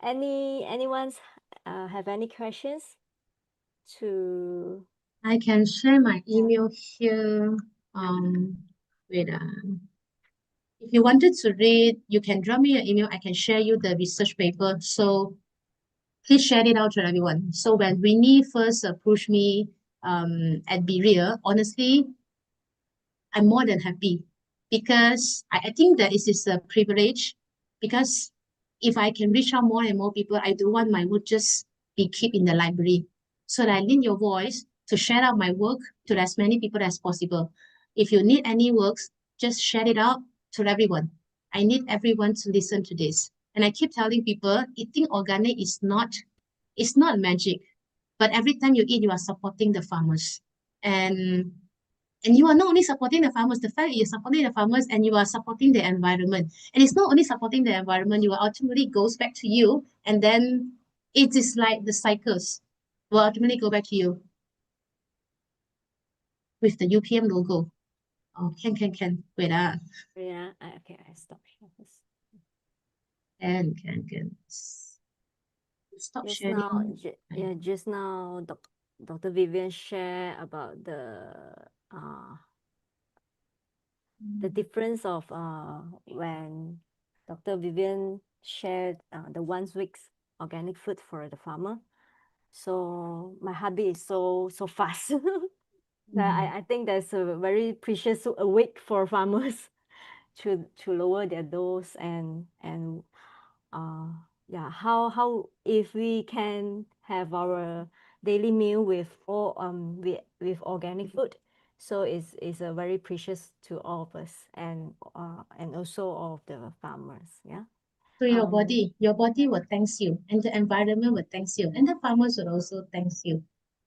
Anyone's have any questions to, I can share my yeah. email here. Wait, if you wanted to read, you can drop me an email. I can share you the research paper. So please share it out to everyone. So when Winnie first approached me at Berea, honestly, I'm more than happy because I think that it is a privilege because if I can reach out more and more people, I don't want my work just be kept in the library. So that I need your voice to share out my work to as many people as possible. If you need any works, just share it out to everyone. I need everyone to listen to this. And I keep telling people eating organic is not it's not magic, but every time you eat, you are supporting the farmers. And and you are not only supporting the farmers, the fact that you're supporting the farmers and you are supporting the environment. And it's not only supporting the environment, you ultimately goes back to you. And then it is like the cycles will ultimately go back to you with the UPM logo. Oh, can. Wait, Yeah, okay, I stop here. can. Stop Just now, sharing. yeah, just now, Dr. Vivien share about uh the difference of when Dr. Vivien shared the 1 week's organic food for the farmer. So my heartbeat is so fast. That Mm. I think that's a very precious a week for farmers to lower their dose and uh yeah, how if we can have our daily meal with all with organic food, so it's a very precious to all of us and also all of the farmers. Yeah. So your body Yeah. will thanks you, and the environment will thanks you, and the farmers will also thanks you.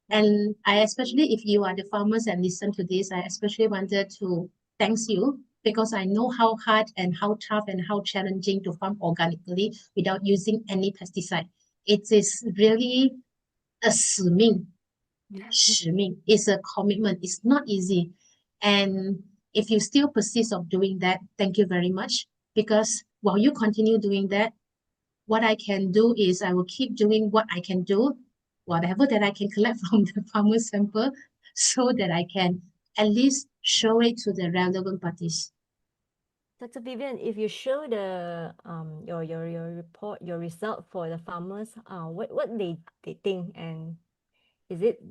Yeah. And I especially, if you are the farmers and listen to this, I especially wanted to thanks you because I know how hard and how tough and how challenging to farm organically without using any pesticide. It is really a 使命 is a commitment. It's not easy. And if you still persist of doing that, thank you very much. Because while you continue doing that, what I can do is I will keep doing what I can do, whatever that I can collect from the farmer sample, so that I can at least show it to the relevant parties. Dr. Vivian, if you show the your report, your result for the farmers, what they think, and is it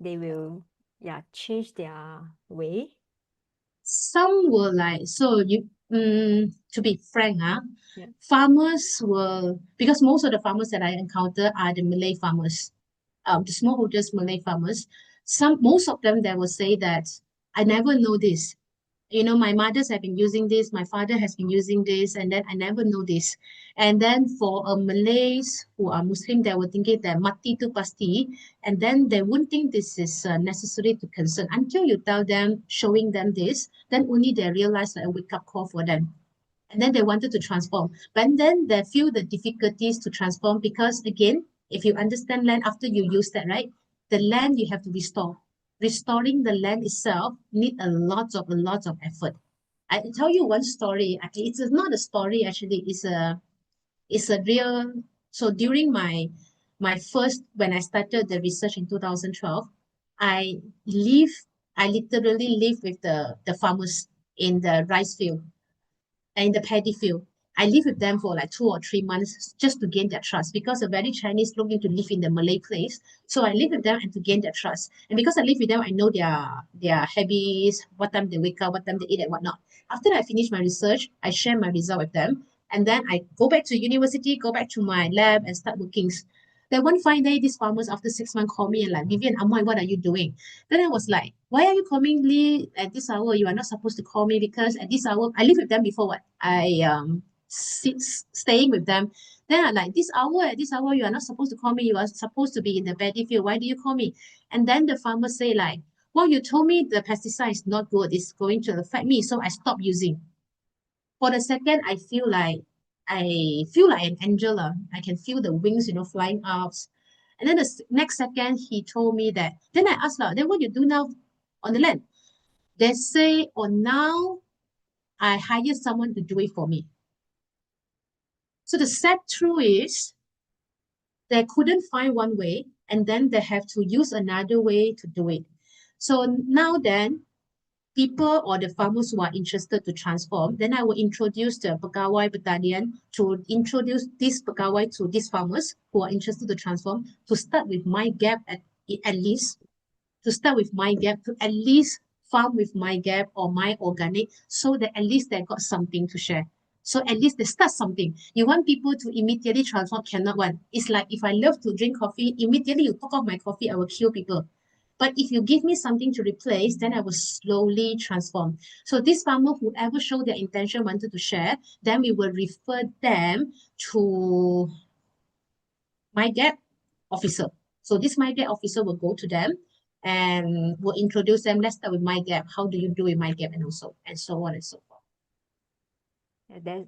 they will, yeah, change their way? Some will like, so you, to be frank, Yeah. farmers will, because most of the farmers that I encounter are the Malay farmers, the smallholders Malay farmers. Most of them, they will say that I never know this. My mothers have been using this, my father has been using this, and then I never know this. And then for Malays who are Muslim, they were thinking that mati tu pasti, and then they wouldn't think this is necessary to concern until you tell them, showing them this, then only they realize that a wake up call for them. And then they wanted to transform. But then they feel the difficulties to transform because, again, if you understand land after you use that, right, the land you have to restore. Restoring the land itself need a lot of effort. I tell you one story. It's not a story actually. It's a real. So during my first when I started the research in 2012, I live. I literally live with the farmers in the rice field and in the paddy field. I lived with them for like 2 or 3 months just to gain their trust because a very Chinese looking to live in the Malay place. So I live with them and to gain their trust. And because I live with them, I know their habits, what time they wake up, what time they eat, and whatnot. After I finish my research, I share my result with them. And then I go back to university, go back to my lab and start working. Then one fine day, these farmers after 6 months call me and like, Vivian, Amoy, what are you doing? Then I was like, why are you calling me at this hour? You are not supposed to call me because at this hour, I live with them before what? I staying with them. Then I like at this hour, you are not supposed to call me. You are supposed to be in the paddy field. Why do you call me? And then the farmer say like, well, you told me the pesticide is not good. It's going to affect me. So I stopped using. For the second, I feel like an angel. I can feel the wings, flying up. And then the next second, he told me that. Then I asked, then what you do now on the land? They say, oh, now I hire someone to do it for me. So the sad truth is they couldn't find one way, and then they have to use another way to do it. So now then, people or the farmers who are interested to transform, then I will introduce the pegawai battalion to introduce this pegawai to these farmers who are interested to transform, to start with my gap at least, to start with my gap, to at least farm with my gap or my organic, so that at least they got something to share. So at least they start something. You want people to immediately transform, cannot one. It's like if I love to drink coffee, immediately you talk off my coffee, I will kill people. But if you give me something to replace, then I will slowly transform. So this farmer, whoever showed their intention, wanted to share, then we will refer them to my gap officer. So this my gap officer will go to them and will introduce them. Let's start with my gap. How do you do with my gap, and so on and so forth.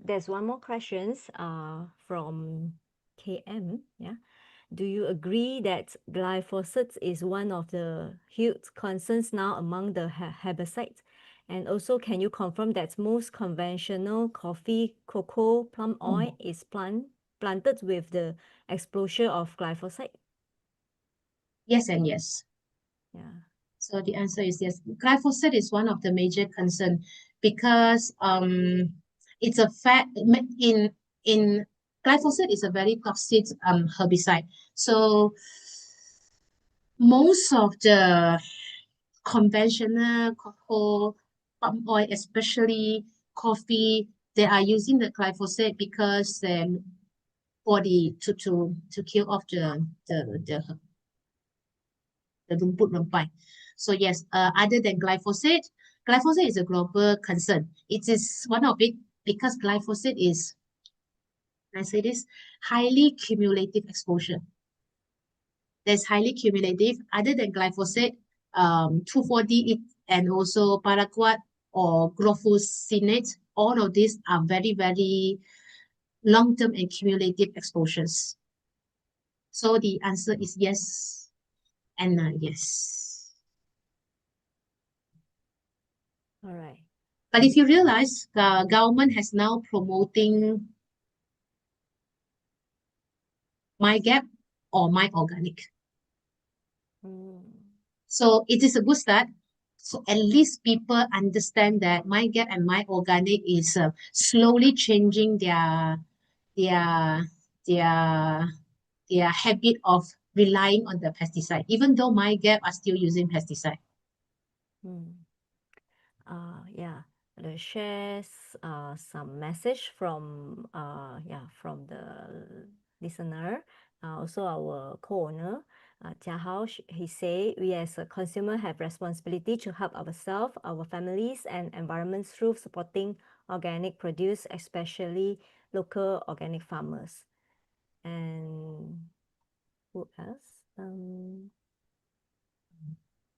There's one more questions from KM. Yeah. Do you agree that glyphosate is one of the huge concerns now among the herbicides? And also, can you confirm that most conventional coffee, cocoa, palm oil is planted with the exposure of glyphosate? Yes and yes. Yeah. So the answer is yes. Glyphosate is one of the major concern because it's a fact in glyphosate is a very toxic herbicide. So most of the conventional cocoa, palm oil, especially coffee, they are using the glyphosate because body to kill off the rumput rampai. So yes, other than glyphosate, glyphosate is a global concern. It is one of it because glyphosate is, can I say this, highly cumulative exposure. There's highly cumulative. Other than glyphosate, 2,4-D and also paraquat or glufosinate, all of these are very, very long-term and cumulative exposures. So the answer is yes and yes. All right. But if you realize the government has now promoting my gap or my organic. Mm. So it is a good start. So at least people understand that my gap and my organic is slowly changing their their their habit of relying on the pesticide, even though my gap are still using pesticide. Mm. Yeah, shares some message from from the listener, also our co-owner. Jia Hao, he say we as a consumer have responsibility to help ourselves, our families, and environments through supporting organic produce, especially local organic farmers. And who else?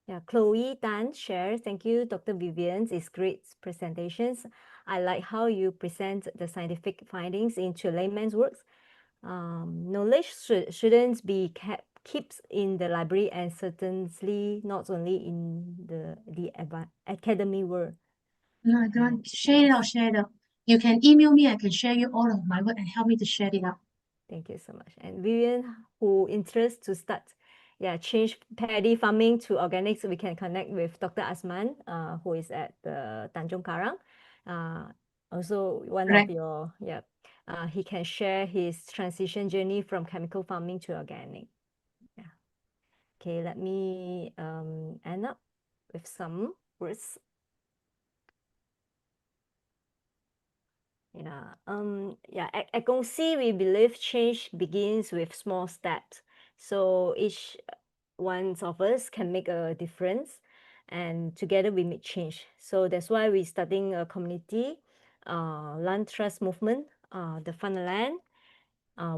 Yeah, Chloe Tan shares, thank you, Dr. Vivien. It's great presentations. I like how you present the scientific findings into layman's words. Knowledge shouldn't be kept in the library and certainly not only in the academy world. No, I don't. And Share it out, yes, share it out. You can email me, I can share you all of my work and help me to share it out. thank you so much. And Vivien, who interested to start, change paddy farming to organic, so we can connect with Dr. Asman, who is at the Tanjung Karang. Also one of Correct. your, he can share his transition journey from chemical farming to organic. Yeah. Okay, let me end up with some words. At Kongsi, we believe change begins with small steps. So each one of us can make a difference, and together we make change. So that's why we're starting a community, land trust movement, the Fun Land,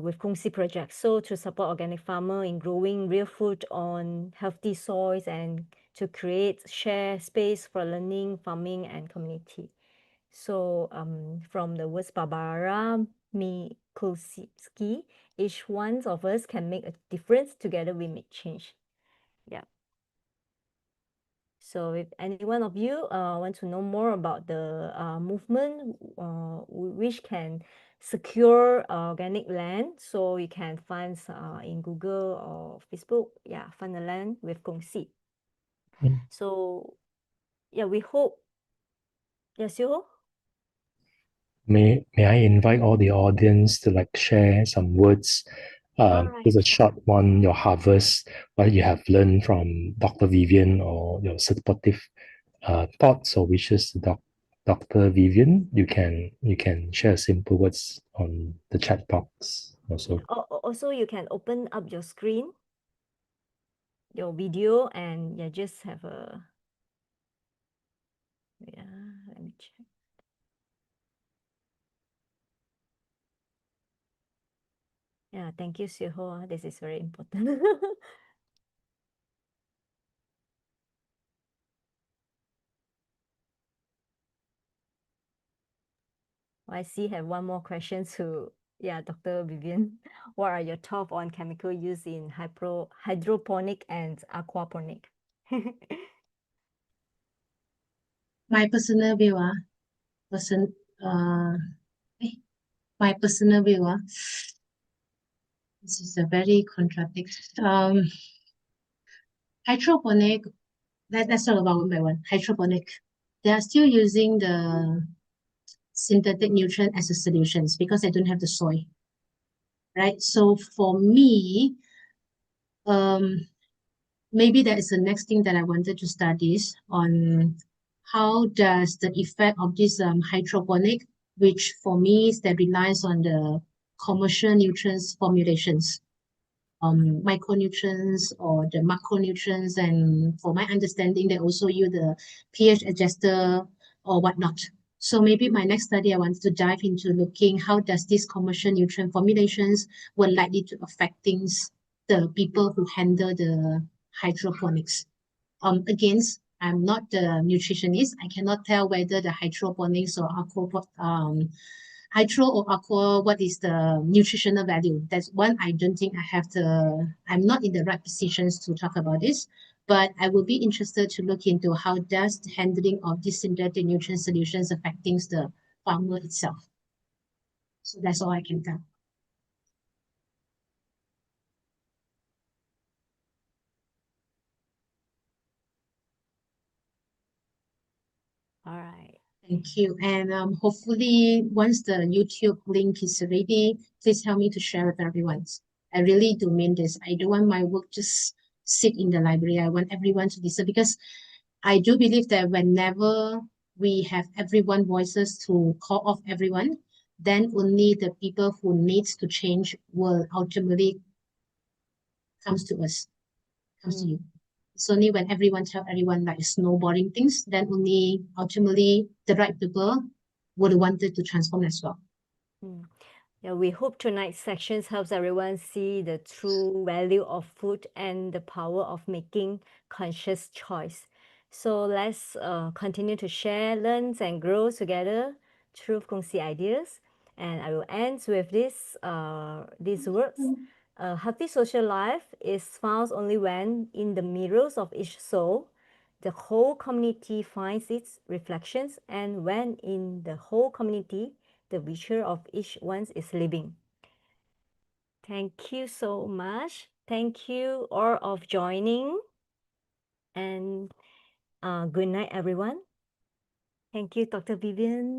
with Kongsi project. So to support organic farmer in growing real food on healthy soils and to create share space for learning, farming, and community. So from the words Barbara Mikulski, each one of us can make a difference. Together we make change. Yeah. So if any one of you want to know more about the movement which can secure organic land, so you can find in Google or Facebook, yeah, find the land with Kongsi. So yeah, we hope. Yes, you. May I invite all the audience to like share some words, All right, just a sure. short one, your harvest, what you have learned from Dr. Vivien, or your supportive thoughts or wishes to Dr. Vivien. You can share simple words on the chat box also. Yeah. Also, you can open up your screen, your video, and yeah, just have a, yeah, let me check. Yeah, thank you, Siho. This is very important. I see have one more question to, yeah, Dr. Vivien. What are your thoughts on chemical use in hydroponic and aquaponic? My personal view, my personal view, this is a very contradict. Hydroponic, let's talk about one by one. Hydroponic, they are still using the synthetic nutrient as a solutions because they don't have the soil, right? So for me, maybe that is the next thing that I wanted to study on how does the effect of this hydroponic, which for me is that relies on the commercial nutrients formulations, micronutrients or the macronutrients, and for my understanding, they also use the pH adjuster or whatnot. So maybe my next study, I want to dive into looking how does these commercial nutrient formulations will likely to affect things, the people who handle the hydroponics. Against, I'm not the nutritionist. I cannot tell whether the hydroponics or hydro or aqua, what is the nutritional value. That's one I don't think I'm not in the right positions to talk about this, but I would be interested to look into how does the handling of these synthetic nutrient solutions affecting the farmer itself. So that's all I can tell. All right. Thank you. And hopefully, once the YouTube link is ready, please help me to share with everyone. I really do mean this. I don't want my work just sit in the library. I want everyone to listen because I do believe that whenever we have everyone voices to call off everyone, then only the people who needs to change will ultimately comes to us, comes to you. It's only when everyone tell everyone like snowballing things, then only ultimately the right people would wanted to transform as well. Yeah, we hope tonight's sections helps everyone see the true value of food and the power of making conscious choice. So let's continue to share, learn, and grow together through Kongsi ideas. And I will end with these words. A healthy social life is found only when, in the mirrors of each soul, the whole community finds its reflections, and when in the whole community, the virtue of each one is living. Thank you so much. Thank you all of joining, and good night, everyone. Thank you, Dr. Vivien.